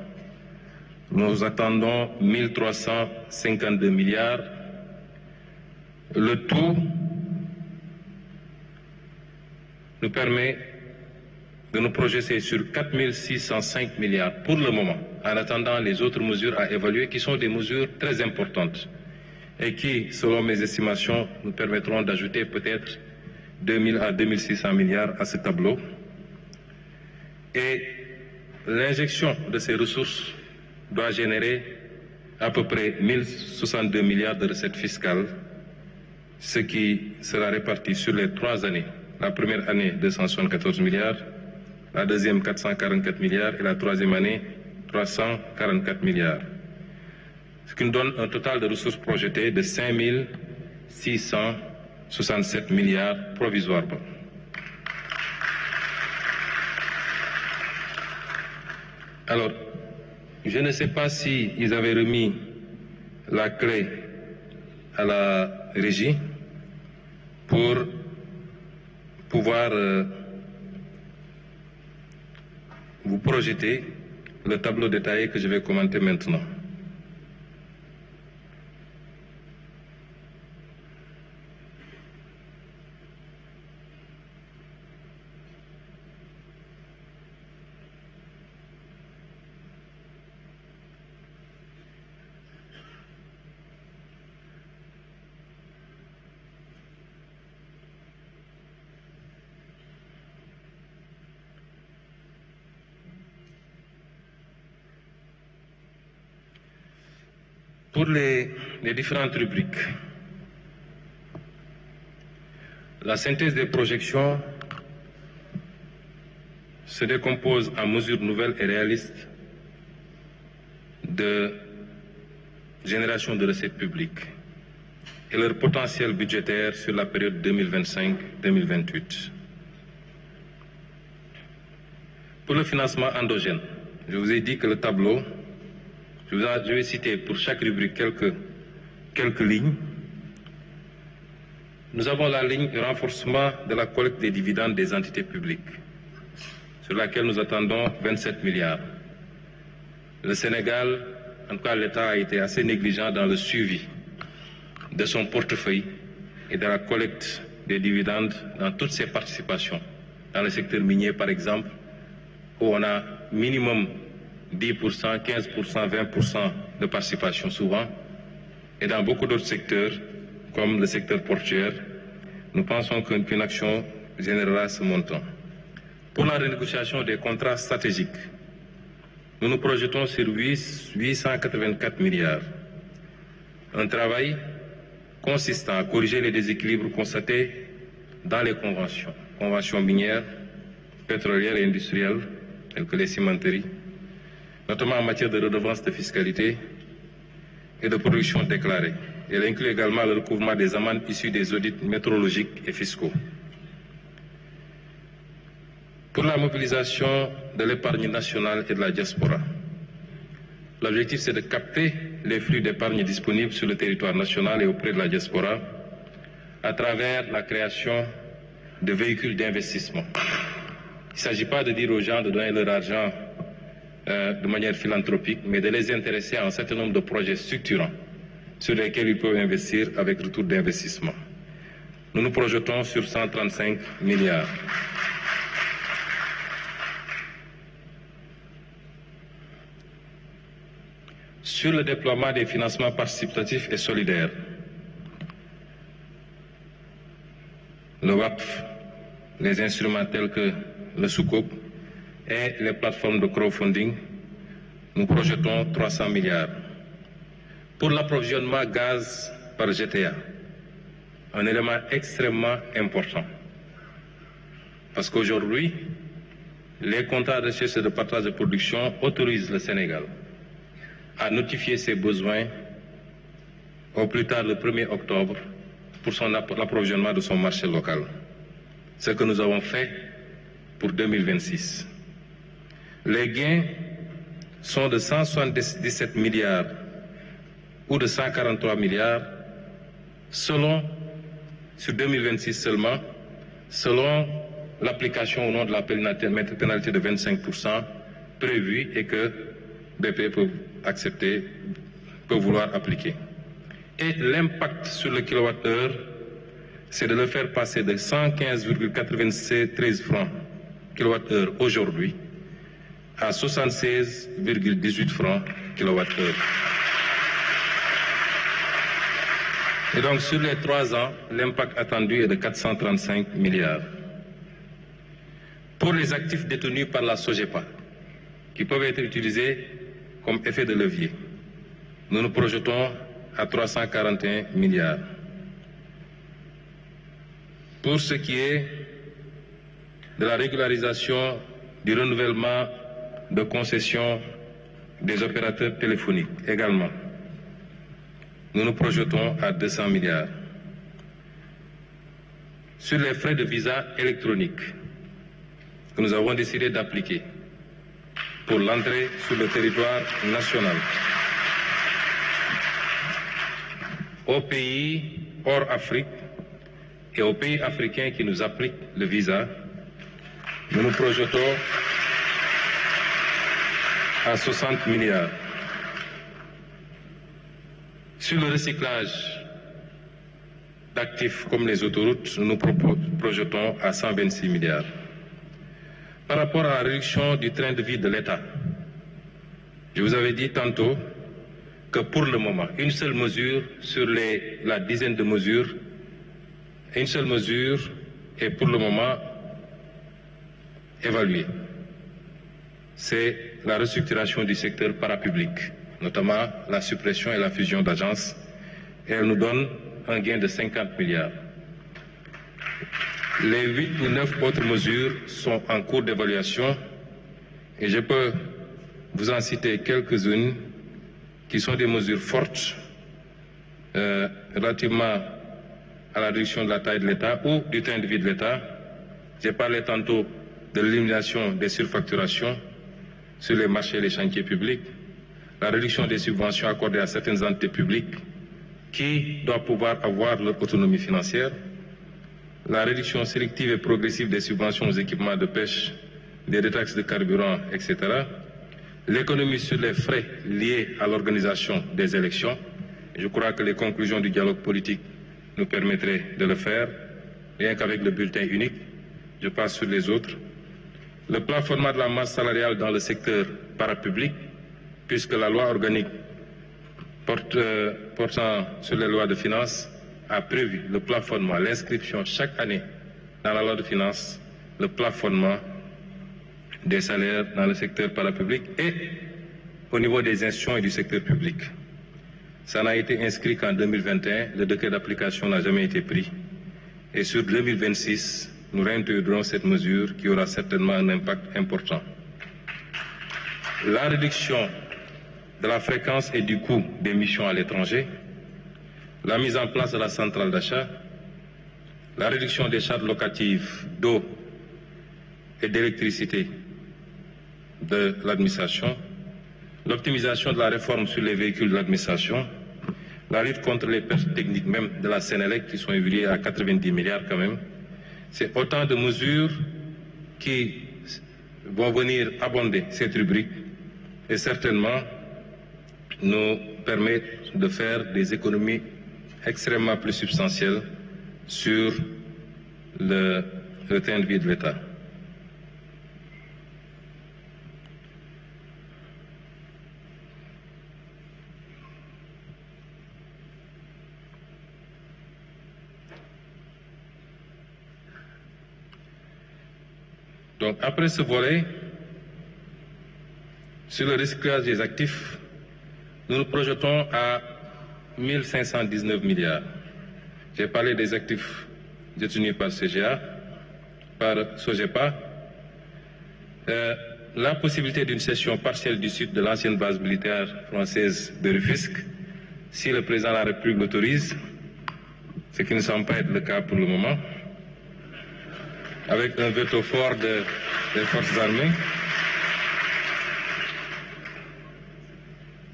nous attendons 1352 milliards. Le tout nous permet de nous projeter sur 4605 milliards pour le moment, en attendant les autres mesures à évaluer, qui sont des mesures très importantes et qui, selon mes estimations, nous permettront d'ajouter peut-être 2000 à 2600 milliards à ce tableau. Et l'injection de ces ressources doit générer à peu près 1062 milliards de recettes fiscales, ce qui sera réparti sur les 3 années. La première année, 274 milliards, la deuxième, 444 milliards et la troisième année, 344 milliards. Ce qui nous donne un total de ressources projetées de 5667 milliards provisoirement. Alors, je ne sais pas si ils avaient remis la clé à la régie pour pouvoir vous projeter le tableau détaillé que je vais commenter maintenant. Pour les différentes rubriques, la synthèse des projections se décompose en mesures nouvelles et réalistes de génération de recettes publiques et leur potentiel budgétaire sur la période 2025-2028. Pour le financement endogène, je vous ai dit que le tableau, je vais citer pour chaque rubrique quelques lignes. Nous avons la ligne renforcement de la collecte des dividendes des entités publiques, sur laquelle nous attendons 27 milliards. Le Sénégal, en tout cas l'État, a été assez négligent dans le suivi de son portefeuille et de la collecte des dividendes dans toutes ses participations. Dans le secteur minier, par exemple, où on a minimum 10%, 15%, 20% de participation souvent, et dans beaucoup d'autres secteurs, comme le secteur portuaire, nous pensons qu'une action générera ce montant. Pour la renégociation des contrats stratégiques, nous nous projetons sur 884 milliards. Un travail consistant à corriger les déséquilibres constatés dans les conventions minières, pétrolières et industrielles, telles que les cimenteries, notamment en matière de redevances de fiscalité et de production déclarée. Elle inclut également le recouvrement des amendes issues des audits métrologiques et fiscaux. Pour la mobilisation de l'épargne nationale et de la diaspora, l'objectif c'est de capter les flux d'épargne disponibles sur le territoire national et auprès de la diaspora à travers la création de véhicules d'investissement. Il ne s'agit pas de dire aux gens de donner leur argent de manière philanthropique, mais de les intéresser à un certain nombre de projets structurants sur lesquels ils peuvent investir avec retour d'investissement. Nous nous projetons sur 135 milliards. Sur le déploiement des financements participatifs et solidaires, le WAPF, les instruments tels que le Soukouk et les plateformes de crowdfunding, nous projetons 300 milliards. Pour l'approvisionnement gaz par GTA, un élément extrêmement important. Parce qu'aujourd'hui, les contrats de recherche et de partage de production autorisent le Sénégal à notifier ses besoins au plus tard le 1er octobre pour l'approvisionnement de son marché local. Ce que nous avons fait pour 2026. Les gains sont de 177 milliards ou de 143 milliards sur 2026 seulement, selon l'application au nom de la pénalité de 25% prévue et que BP peut vouloir appliquer. Et l'impact sur le kilowattheure, c'est de le faire passer de 115,93 francs kilowattheure aujourd'hui à 76,18 francs kilowattheure. Et donc sur les 3 ans, l'impact attendu est de 435 milliards. Pour les actifs détenus par la SOGEPA, qui peuvent être utilisés comme effet de levier, nous nous projetons à 341 milliards. Pour ce qui est de la régularisation du renouvellement de concessions des opérateurs téléphoniques également, nous nous projetons à 200 milliards. Sur les frais de visa électronique que nous avons décidé d'appliquer pour l'entrée sur le territoire national aux pays hors Afrique et aux pays africains qui nous appliquent le visa, nous nous projetons à 60 milliards. Sur le recyclage d'actifs comme les autoroutes, nous nous projetons à 126 milliards. Par rapport à la réduction du train de vie de l'État, je vous avais dit tantôt que pour le moment, une seule mesure sur la dizaine de mesures, une seule mesure est pour le moment évaluée. C'est la restructuration du secteur parapublic, notamment la suppression et la fusion d'agences, et elle nous donne un gain de 50 milliards. Les 8 ou 9 autres mesures sont en cours d'évaluation et je peux vous en citer quelques-unes qui sont des mesures fortes relativement à la réduction de la taille de l'État ou du train de vie de l'État. J'ai parlé tantôt de l'élimination des surfacturations sur les marchés et les chantiers publics, la réduction des subventions accordées à certaines entités publiques qui doivent pouvoir avoir leur autonomie financière, la réduction sélective et progressive des subventions aux équipements de pêche, des détaxes de carburant, etc., l'économie sur les frais liés à l'organisation des élections. Je crois que les conclusions du dialogue politique nous permettraient de le faire, rien qu'avec le bulletin unique. Je passe sur les autres. Le plafonnement de la masse salariale dans le secteur parapublic, puisque la loi organique portant sur les lois de finances a prévu le plafonnement, l'inscription chaque année dans la loi de finances, le plafonnement des salaires dans le secteur parapublic et au niveau des institutions et du secteur public. Ça n'a été inscrit qu'en 2021, le décret d'application n'a jamais été pris. Et sur 2026, nous réintégrerons cette mesure qui aura certainement un impact important. La réduction de la fréquence et du coût des missions à l'étranger, la mise en place de la centrale d'achat, la réduction des charges locatives d'eau et d'électricité de l'administration, l'optimisation de la réforme sur les véhicules de l'administration, la lutte contre les pertes techniques même de la Sénélec qui sont évaluées à 90 milliards quand même. C'est autant de mesures qui vont venir abonder cette rubrique et certainement nous permettre de faire des économies extrêmement plus substantielles sur le train de vie de l'État. Donc, après ce volet, sur le recyclage des actifs, nous nous projetons à 1519 milliards. J'ai parlé des actifs détenus par CGA, par SOGEPA. La possibilité d'une cession partielle du site de l'ancienne base militaire française de Rufisque, si le président de la République l'autorise, ce qui ne semble pas être le cas pour le moment, avec un veto fort des forces armées.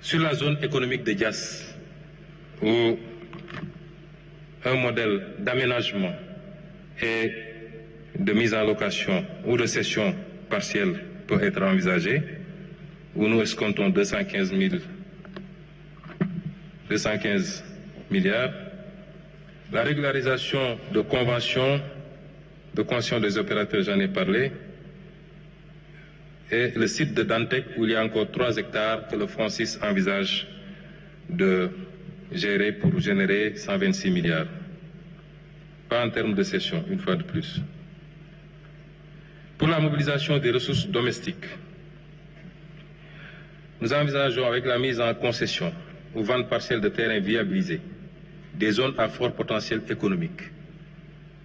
Sur la zone économique de Diass, où un modèle d'aménagement et de mise en location ou de cession partielle peut être envisagé, où nous escomptons 215 milliards. La régularisation de conventions de concession des opérateurs, j'en ai parlé, et le site de Dantec où il y a encore 3 hectares que le FONSIS envisage de gérer pour générer 126 milliards. Pas en termes de cession, une fois de plus. Pour la mobilisation des ressources domestiques, nous envisageons avec la mise en concession ou vente partielle de terrains viabilisés des zones à fort potentiel économique.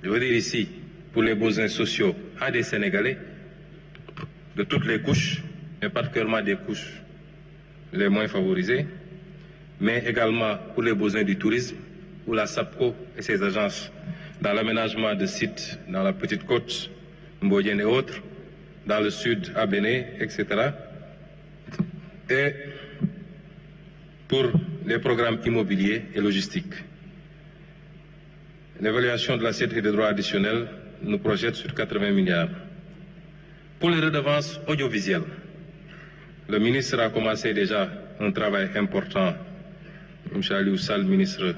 Je veux dire ici, pour les besoins sociaux à des Sénégalais de toutes les couches, mais particulièrement des couches les moins favorisées, mais également pour les besoins du tourisme, où la SAPCO et ses agences dans l'aménagement de sites dans la Petite Côte, Mbodienne et autres, dans le sud à Béné, etc. Et pour les programmes immobiliers et logistiques. L'évaluation de l'assiette et des droits additionnels nous projette sur 80 milliards. Pour les redevances audiovisuelles, le ministre a commencé déjà un travail important, M. Ali Oussal, ministre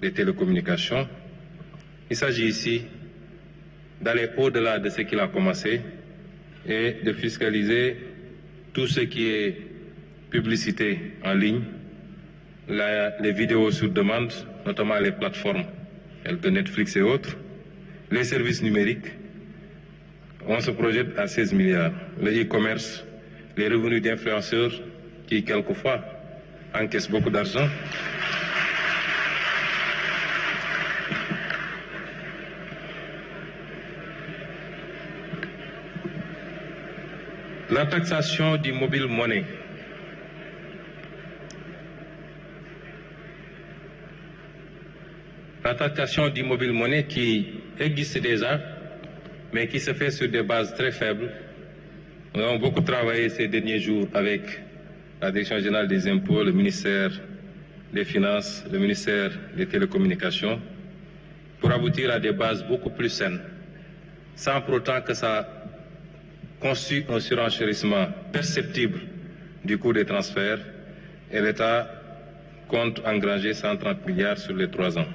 des Télécommunications. Il s'agit ici d'aller au-delà de ce qu'il a commencé et de fiscaliser tout ce qui est publicité en ligne, les vidéos sur demande, notamment les plateformes de Netflix et autres, les services numériques. On se projette à 16 milliards. Le e-commerce, les revenus d'influenceurs qui, quelquefois, encaissent beaucoup d'argent. La taxation du mobile money. La taxation du mobile money qui existe déjà, mais qui se fait sur des bases très faibles. Nous avons beaucoup travaillé ces derniers jours avec la Direction générale des impôts, le ministère des Finances, le ministère des Télécommunications, pour aboutir à des bases beaucoup plus saines, sans pour autant que ça constitue un surenchérissement perceptible du coût des transferts, et l'État compte engranger 130 milliards sur les 3 ans.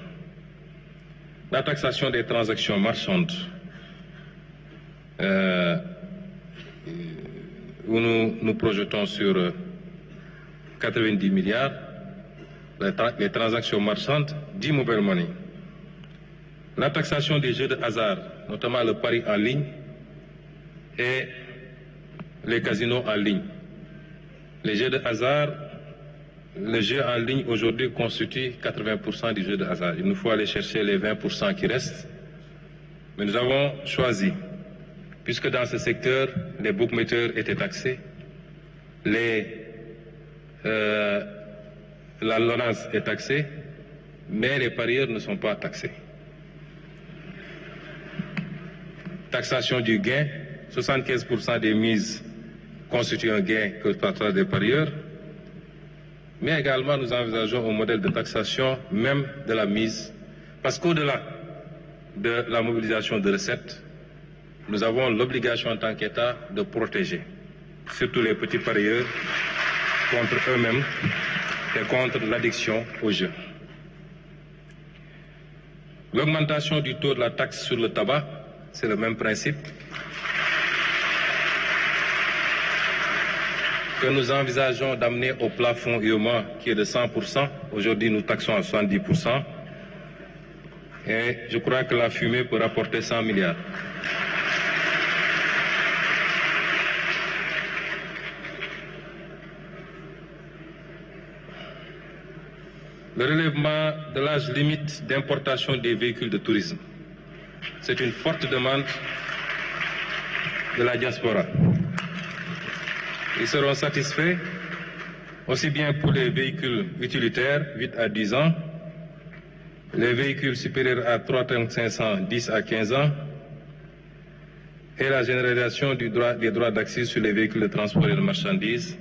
La taxation des transactions marchandes, où nous projetons sur 90 milliards, les transactions marchandes d'e-mobile money. La taxation des jeux de hasard, notamment le pari en ligne et les casinos en ligne. Les jeux de hasard, le jeu en ligne aujourd'hui constitue 80% du jeu de hasard. Il nous faut aller chercher les 20% qui restent. Mais nous avons choisi, puisque dans ce secteur, les bookmakers étaient taxés, la LONASE est taxée, mais les parieurs ne sont pas taxés. Taxation du gain, 75% des mises constituent un gain que partagent des parieurs, mais également nous envisageons un modèle de taxation même de la mise, parce qu'au-delà de la mobilisation de recettes, nous avons l'obligation en tant qu'État de protéger, surtout les petits parieurs, contre eux-mêmes et contre l'addiction aux jeux. L'augmentation du taux de la taxe sur le tabac, c'est le même principe que nous envisageons d'amener au plafond UEMOA qui est de 100%. Aujourd'hui, nous taxons à 70%. Et je crois que la fumée peut rapporter 100 milliards. Le relèvement de l'âge limite d'importation des véhicules de tourisme. C'est une forte demande de la diaspora. Ils seront satisfaits aussi bien pour les véhicules utilitaires, 8 à 10 ans, les véhicules supérieurs à 3 tonnes 500, 10 à 15 ans, et la généralisation des droits d'accès sur les véhicules de transport et de marchandises.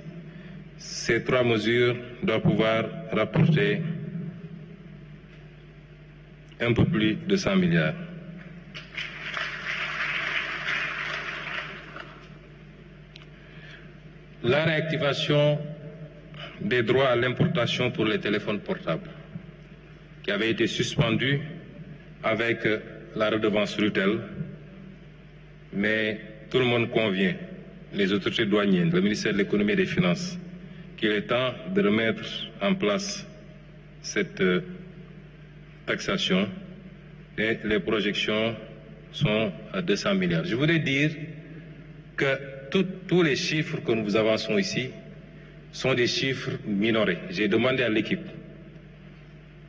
Ces trois mesures doivent pouvoir rapporter un peu plus de 100 milliards. La réactivation des droits à l'importation pour les téléphones portables, qui avait été suspendue avec la redevance RUTEL, mais tout le monde convient, les autorités douanières, le ministère de l'économie et des finances, qu'il est temps de remettre en place cette taxation et les projections sont à 200 milliards. Je voudrais dire que tous les chiffres que nous vous avançons ici sont des chiffres minorés. J'ai demandé à l'équipe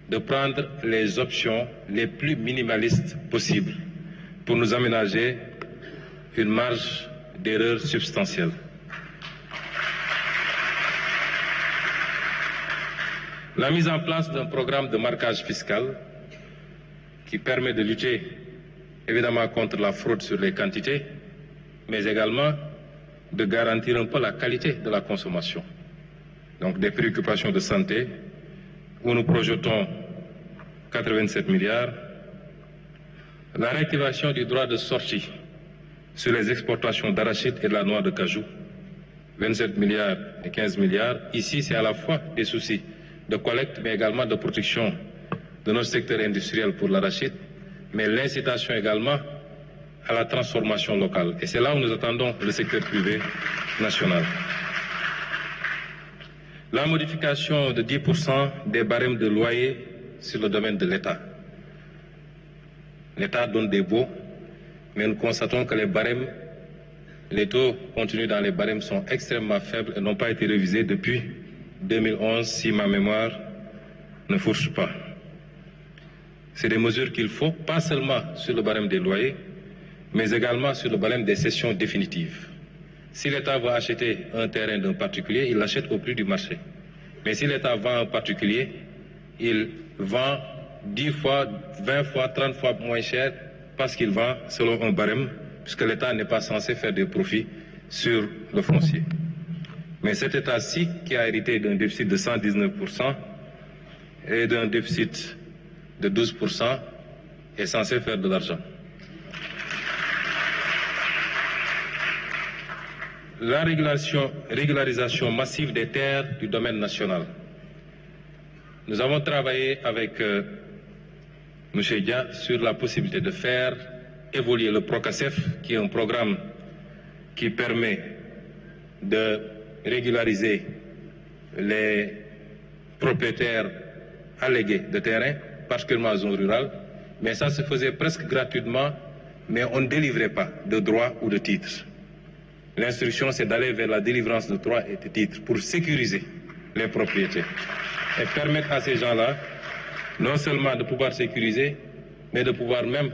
de prendre les options les plus minimalistes possibles pour nous aménager une marge d'erreur substantielle. La mise en place d'un programme de marquage fiscal qui permet de lutter évidemment contre la fraude sur les quantités, mais également de garantir un peu la qualité de la consommation. Donc des préoccupations de santé où nous projetons 87 milliards. La réactivation du droit de sortie sur les exportations d'arachide et de la noix de cajou, 27 milliards et 15 milliards. Ici, c'est à la fois des soucis de collecte, mais également de protection de notre secteur industriel pour l'arachide, mais l'incitation également à la transformation locale. Et c'est là où nous attendons le secteur privé national. La modification de 10% des barèmes de loyer sur le domaine de l'État. L'État donne des baux, mais nous constatons que les taux contenus dans les barèmes sont extrêmement faibles et n'ont pas été révisés depuis 2011, si ma mémoire ne fourche pas. C'est des mesures qu'il faut, pas seulement sur le barème des loyers, mais également sur le barème des cessions définitives. Si l'État veut acheter un terrain d'un particulier, il l'achète au prix du marché. Mais si l'État vend un particulier, il vend 10 fois, 20 fois, 30 fois moins cher parce qu'il vend selon un barème, puisque l'État n'est pas censé faire des profits sur le foncier. Mais cet État-ci, qui a hérité d'un déficit de 119% et d'un déficit de 12%, est censé faire de l'argent. La régularisation massive des terres du domaine national. Nous avons travaillé avec M. Dia sur la possibilité de faire évoluer le PROCACEF, qui est un programme qui permet de régulariser les propriétaires allégués de terrain, particulièrement en zone rurale, mais ça se faisait presque gratuitement, mais on ne délivrait pas de droits ou de titres. L'instruction, c'est d'aller vers la délivrance de droits et de titres pour sécuriser les propriétés et permettre à ces gens-là non seulement de pouvoir sécuriser, mais de pouvoir même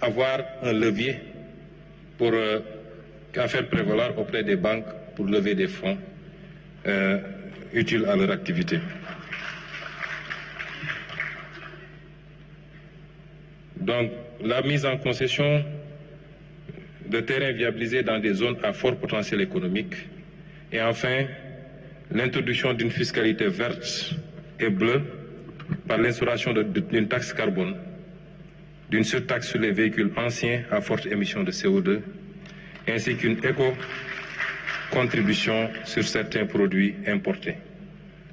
avoir un levier pour faire prévaloir auprès des banques pour lever des fonds utiles à leur activité. Donc, la mise en concession de terrains viabilisés dans des zones à fort potentiel économique. Et enfin, l'introduction d'une fiscalité verte et bleue par l'instauration d'une taxe carbone d'une surtaxe sur les véhicules anciens à forte émission de CO2, ainsi qu'une éco-contribution sur certains produits importés,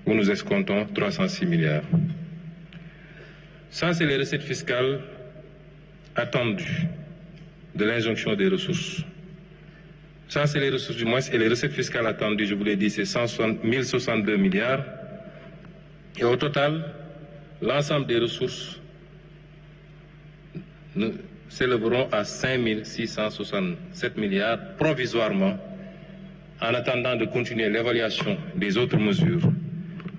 où nous escomptons 306 milliards. Ça, c'est les recettes fiscales attendues de l'injonction des ressources. Ça, c'est les ressources du moins, et les recettes fiscales attendues, je vous l'ai dit, c'est 1062 milliards. Et au total, l'ensemble des ressources s'élèveront à 5667 milliards provisoirement, en attendant de continuer l'évaluation des autres mesures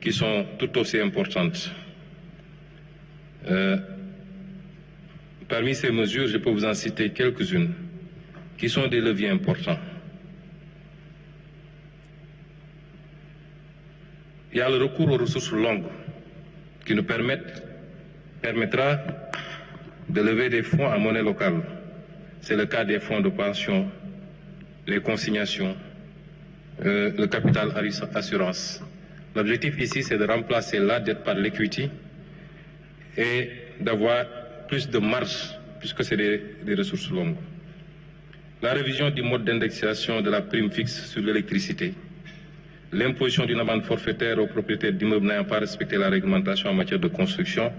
qui sont tout aussi importantes. Parmi ces mesures, je peux vous en citer quelques-unes qui sont des leviers importants. Il y a le recours aux ressources longues qui nous permettra de lever des fonds en monnaie locale. C'est le cas des fonds de pension, les consignations, le capital assurance. L'objectif ici, c'est de remplacer la dette par l'equity et d'avoir plus de marge, puisque c'est des ressources longues. La révision du mode d'indexation de la prime fixe sur l'électricité, l'imposition d'une amende forfaitaire aux propriétaires d'immeubles n'ayant pas respecté la réglementation en matière de construction,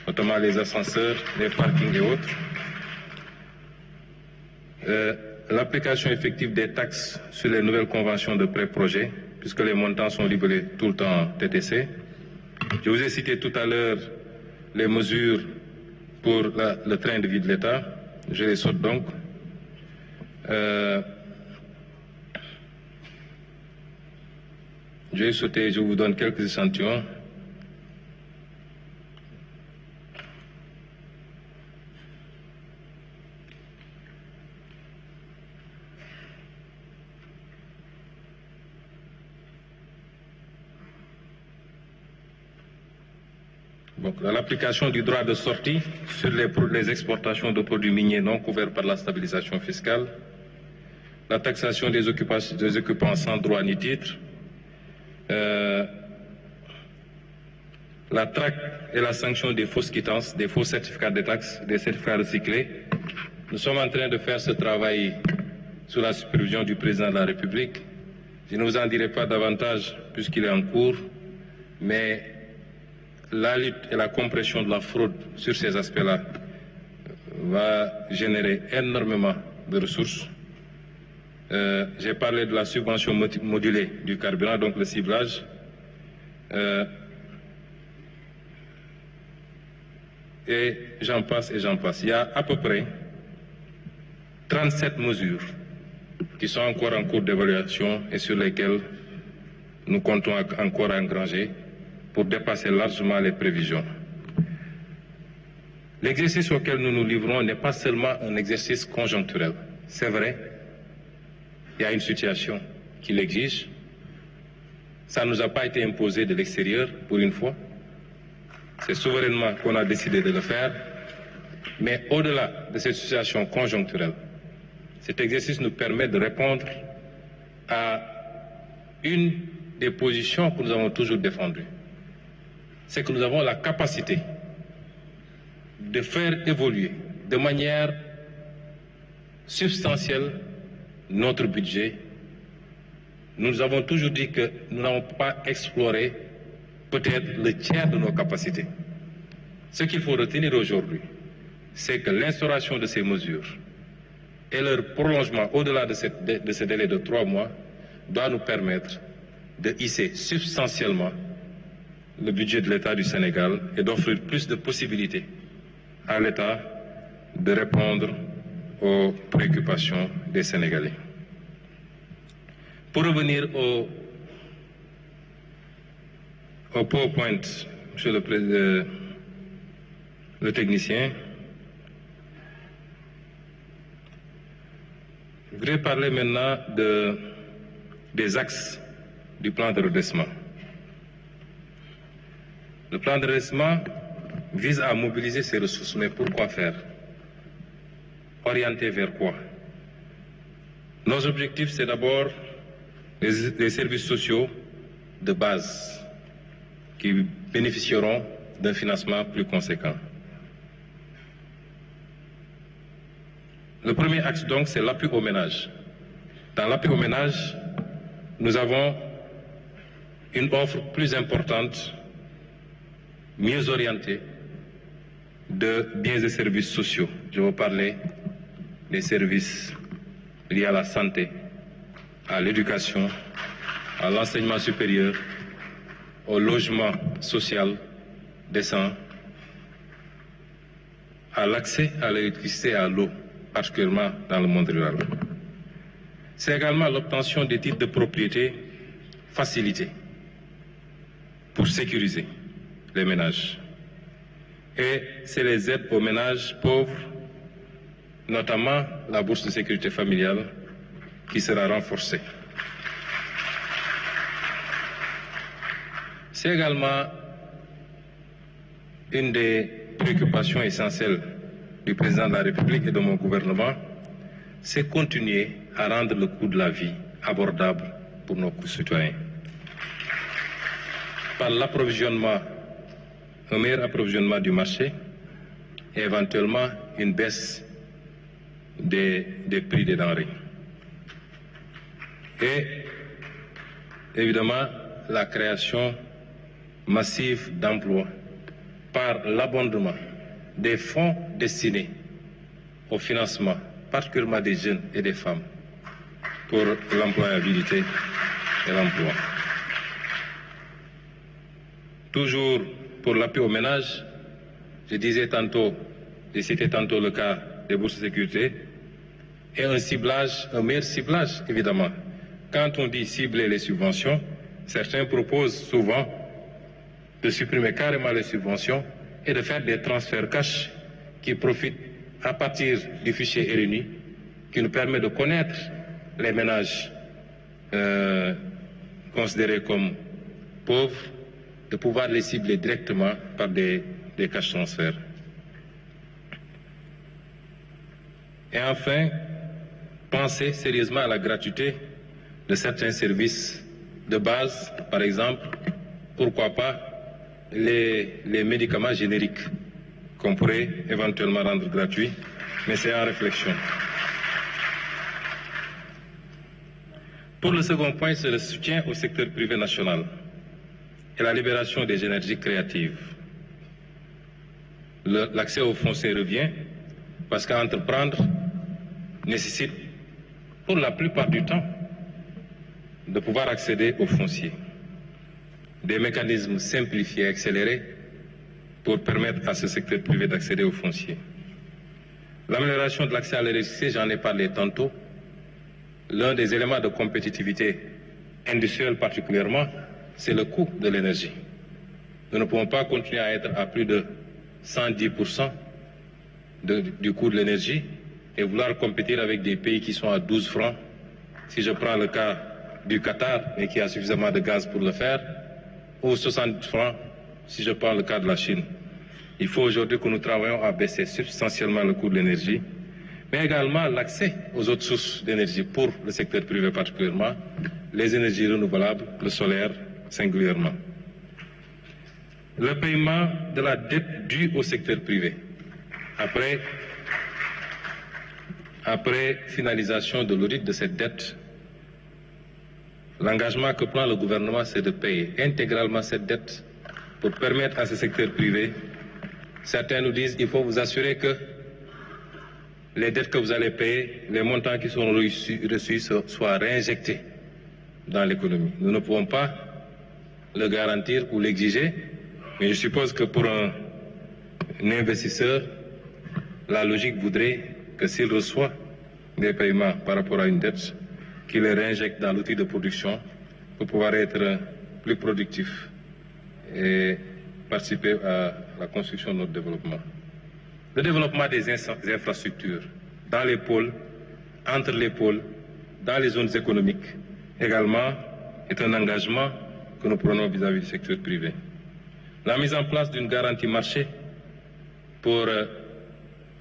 notamment les ascenseurs, les parkings et autres, l'application effective des taxes sur les nouvelles conventions de pré-projet, puisque les montants sont libellés tout le temps en TTC. Je vous ai cité tout à l'heure les mesures pour le train de vie de l'État. Je les saute donc. Je vais sauter, je vous donne quelques échantillons. L'application du droit de sortie sur les exportations de produits miniers non couverts par la stabilisation fiscale, la taxation des occupants sans droit ni titre, la traque et la sanction des fausses quittances, des faux certificats de taxes, des certificats recyclés. Nous sommes en train de faire ce travail sous la supervision du président de la République. Je ne vous en dirai pas davantage puisqu'il est en cours, mais la lutte et la compression de la fraude sur ces aspects-là va générer énormément de ressources. J'ai parlé de la subvention modulée du carburant, donc le ciblage. Et j'en passe et j'en passe. Il y a à peu près 37 mesures qui sont encore en cours d'évaluation et sur lesquelles nous comptons encore engranger pour dépasser largement les prévisions. L'exercice auquel nous nous livrons n'est pas seulement un exercice conjoncturel. C'est vrai, il y a une situation qui l'exige. Ça ne nous a pas été imposé de l'extérieur pour une fois. C'est souverainement qu'on a décidé de le faire. Mais au-delà de cette situation conjoncturelle, cet exercice nous permet de répondre à une des positions que nous avons toujours défendues. C'est que nous avons la capacité de faire évoluer de manière substantielle notre budget. Nous avons toujours dit que nous n'avons pas exploré peut-être le tiers de nos capacités. Ce qu'il faut retenir aujourd'hui, c'est que l'instauration de ces mesures et leur prolongement au-delà de ce délai de 3 mois doit nous permettre de hisser substantiellement le budget de l'État du Sénégal et d'offrir plus de possibilités à l'État de répondre aux préoccupations des Sénégalais. Pour revenir au PowerPoint, monsieur le technicien, je voudrais parler maintenant des axes du plan de redressement. Le plan de redressement vise à mobiliser ces ressources, mais pourquoi faire? Orienter vers quoi? Nos objectifs, c'est d'abord les services sociaux de base qui bénéficieront d'un financement plus conséquent. Le premier axe, donc, c'est l'appui aux ménages. Dans l'appui aux ménages, nous avons une offre plus importante, mieux orientée, de biens et services sociaux. Je vais parler des services liés à la santé, à l'éducation, à l'enseignement supérieur, au logement social décent, à l'accès à l'électricité et à l'eau, particulièrement dans le monde rural. C'est également l'obtention des titres de propriété facilités pour sécuriser les ménages. Et c'est les aides aux ménages pauvres, notamment la bourse de sécurité familiale, qui sera renforcée. C'est également une des préoccupations essentielles du président de la République et de mon gouvernement, c'est continuer à rendre le coût de la vie abordable pour nos concitoyens. Par l'approvisionnement, un meilleur approvisionnement du marché et éventuellement une baisse des prix des denrées. Et évidemment, la création massive d'emplois par l'abondement des fonds destinés au financement, particulièrement des jeunes et des femmes, pour l'employabilité et l'emploi. Toujours pour l'appui aux ménages, je disais tantôt, j'ai cité tantôt le cas des bourses de sécurité, et un meilleur ciblage, évidemment. Quand on dit cibler les subventions, certains proposent souvent de supprimer carrément les subventions et de faire des transferts cash qui profitent à partir du fichier RNU, qui nous permet de connaître les ménages considérés comme pauvres, de pouvoir les cibler directement par des cash transferts. Et enfin, penser sérieusement à la gratuité de certains services de base, par exemple, pourquoi pas les médicaments génériques qu'on pourrait éventuellement rendre gratuits, mais c'est en réflexion. Pour le second point, c'est le soutien au secteur privé national et la libération des énergies créatives. L'accès au foncier revient parce qu'entreprendre nécessite, pour la plupart du temps, de pouvoir accéder au foncier. Des mécanismes simplifiés et accélérés pour permettre à ce secteur privé d'accéder au foncier. L'amélioration de l'accès à l'électricité, j'en ai parlé tantôt. L'un des éléments de compétitivité industrielle particulièrement, c'est le coût de l'énergie. Nous ne pouvons pas continuer à être à plus de 110% du coût de l'énergie et vouloir compétir avec des pays qui sont à 12 francs. Si je prends le cas du Qatar, et qui a suffisamment de gaz pour le faire, ou 60 francs si je prends le cas de la Chine. Il faut aujourd'hui que nous travaillions à baisser substantiellement le coût de l'énergie, mais également l'accès aux autres sources d'énergie pour le secteur privé particulièrement, les énergies renouvelables, le solaire singulièrement. Le paiement de la dette due au secteur privé. Après finalisation de l'audit de cette dette, l'engagement que prend le gouvernement, c'est de payer intégralement cette dette pour permettre à ce secteur privé. Certains nous disent qu'il faut vous assurer que les dettes que vous allez payer, les montants qui sont reçus soient réinjectés dans l'économie. Nous ne pouvons pas le garantir ou l'exiger, mais je suppose que pour un investisseur, la logique voudrait que s'il reçoit des paiements par rapport à une dette, qu'il les réinjecte dans l'outil de production pour pouvoir être plus productif et participer à la construction de notre développement. Le développement des infrastructures dans les pôles, entre les pôles, dans les zones économiques, également, est un engagement que nous prenons vis-à-vis du secteur privé. La mise en place d'une garantie marché pour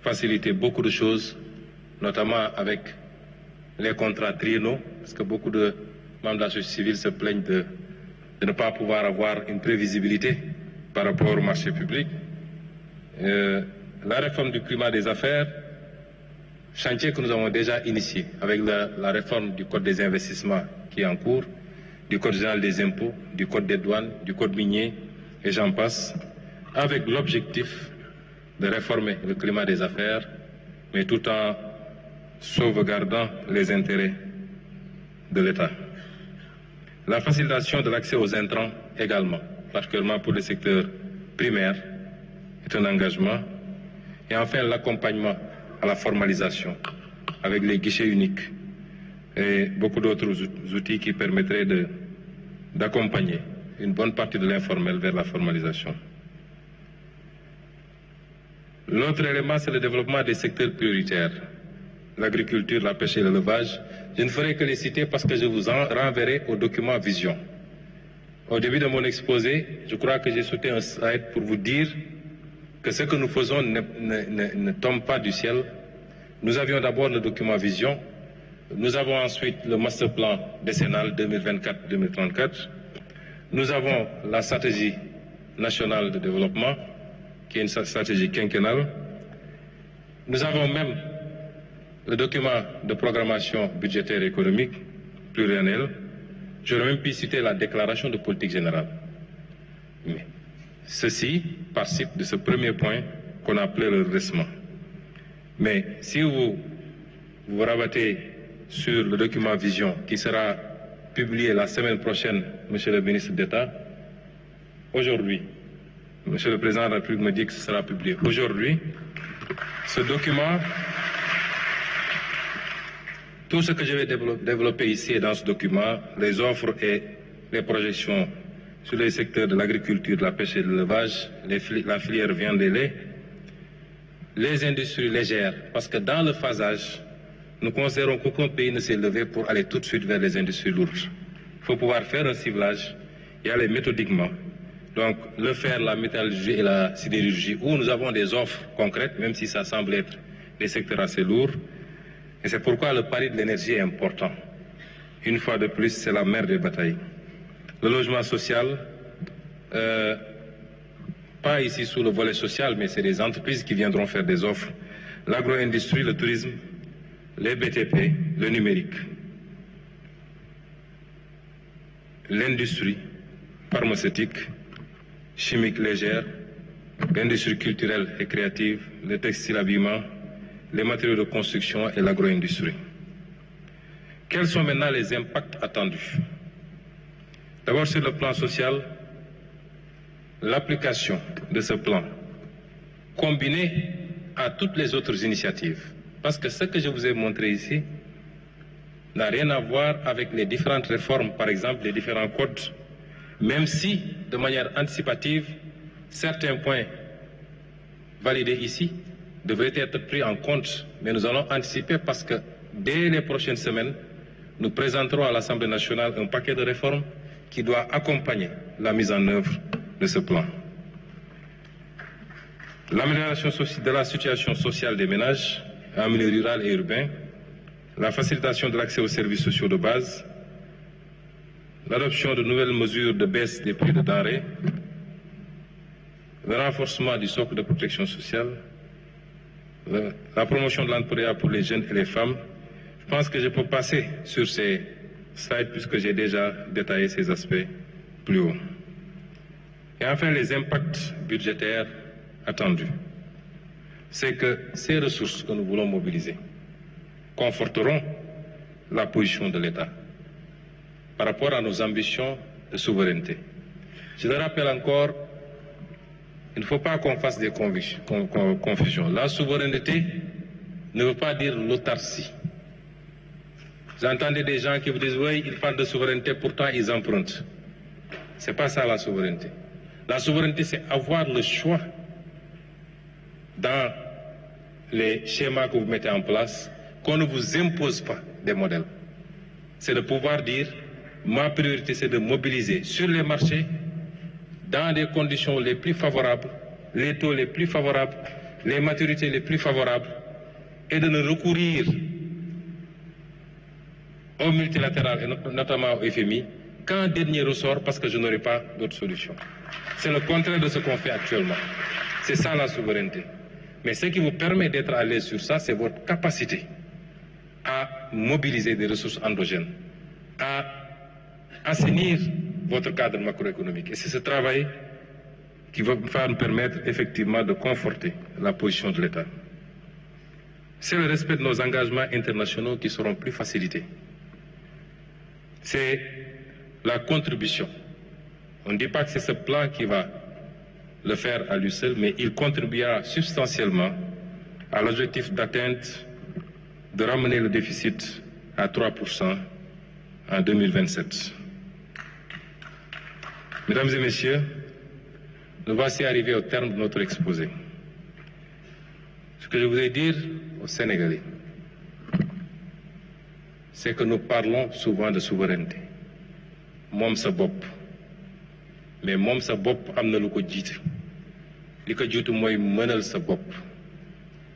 faciliter beaucoup de choses, notamment avec les contrats triennaux, parce que beaucoup de membres de la société civile se plaignent de ne pas pouvoir avoir une prévisibilité par rapport au marché public. La réforme du climat des affaires, chantier que nous avons déjà initié avec la réforme du Code des investissements qui est en cours, du Code général des impôts, du Code des douanes, du Code minier, et j'en passe, avec l'objectif de réformer le climat des affaires, mais tout en sauvegardant les intérêts de l'État. La facilitation de l'accès aux intrants également, particulièrement pour le secteur primaire, est un engagement. Et enfin, l'accompagnement à la formalisation avec les guichets uniques et beaucoup d'autres outils qui permettraient d'accompagner une bonne partie de l'informel vers la formalisation. L'autre élément, c'est le développement des secteurs prioritaires, l'agriculture, la pêche et l'élevage. Je ne ferai que les citer parce que je vous en renverrai au document Vision. Au début de mon exposé, je crois que j'ai sauté un slide pour vous dire que ce que nous faisons ne tombe pas du ciel. Nous avions d'abord le document Vision, nous avons ensuite le master plan décennal 2024-2034, nous avons la stratégie nationale de développement, qui est une stratégie quinquennale, nous avons même le document de programmation budgétaire et économique pluriannuel. J'aurais même pu citer la déclaration de politique générale. Mais ceci participe de ce premier point qu'on appelait le redressement. Mais si vous vous rabattez sur le document Vision qui sera publié la semaine prochaine, Monsieur le ministre d'État, aujourd'hui, Monsieur le Président de la République me dit que ce sera publié aujourd'hui, ce document, tout ce que je vais développer ici et dans ce document, les offres et les projections sur les secteurs de l'agriculture, de la pêche et de l'élevage, la filière viande et lait, les industries légères, parce que dans le phasage, nous considérons qu'aucun pays ne s'est levé pour aller tout de suite vers les industries lourdes. Il faut pouvoir faire un ciblage, y aller méthodiquement. Donc, le fer, la métallurgie et la sidérurgie, où nous avons des offres concrètes, même si ça semble être des secteurs assez lourds. Et c'est pourquoi le pari de l'énergie est important. Une fois de plus, c'est la mère des batailles. Le logement social, pas ici sous le volet social, mais c'est des entreprises qui viendront faire des offres. L'agro-industrie, le tourisme, les BTP, le numérique, l'industrie pharmaceutique, chimique légère, l'industrie culturelle et créative, le textile habillement, les matériaux de construction et l'agro-industrie. Quels sont maintenant les impacts attendus? D'abord, sur le plan social, l'application de ce plan, combinée à toutes les autres initiatives, parce que ce que je vous ai montré ici n'a rien à voir avec les différentes réformes, par exemple les différents codes, même si, de manière anticipative, certains points validés ici devraient être pris en compte, mais nous allons anticiper parce que dès les prochaines semaines, nous présenterons à l'Assemblée nationale un paquet de réformes qui doit accompagner la mise en œuvre de ce plan. L'amélioration de la situation sociale des ménages en milieu rural et urbain, la facilitation de l'accès aux services sociaux de base, l'adoption de nouvelles mesures de baisse des prix de denrées, le renforcement du socle de protection sociale, la promotion de l'entrepreneuriat pour les jeunes et les femmes. Je pense que je peux passer sur ces slides puisque j'ai déjà détaillé ces aspects plus haut. Et enfin, les impacts budgétaires attendus. C'est que ces ressources que nous voulons mobiliser conforteront la position de l'État par rapport à nos ambitions de souveraineté. Je le rappelle encore, il ne faut pas qu'on fasse des confusions. La souveraineté ne veut pas dire l'autarcie. Vous entendez des gens qui vous disent, oui, ils parlent de souveraineté, pourtant ils empruntent. Ce n'est pas ça la souveraineté. La souveraineté, c'est avoir le choix dans les schémas que vous mettez en place, qu'on ne vous impose pas des modèles. C'est de pouvoir dire, ma priorité, c'est de mobiliser sur les marchés, dans les conditions les plus favorables, les taux les plus favorables, les maturités les plus favorables, et de ne recourir au multilatéral et notamment au FMI qu'en dernier ressort parce que je n'aurai pas d'autre solution. C'est le contraire de ce qu'on fait actuellement. C'est ça la souveraineté. Mais ce qui vous permet d'être à l'aise sur ça, c'est votre capacité à mobiliser des ressources endogènes, à assainir votre cadre macroéconomique. Et c'est ce travail qui va nous permettre effectivement de conforter la position de l'État. C'est le respect de nos engagements internationaux qui seront plus facilités. C'est la contribution. On ne dit pas que c'est ce plan qui va le faire à lui seul, mais il contribuera substantiellement à l'objectif d'atteinte de ramener le déficit à 3% en 2027. Mesdames et messieurs, nous voici arrivés au terme de notre exposé. Ce que je voudrais dire aux Sénégalais, c'est que nous parlons souvent de souveraineté. Moom sa bopp, mais moom sa bopp am na lu ko jiitu. Li ko jiitu mooy mënal sa bopp.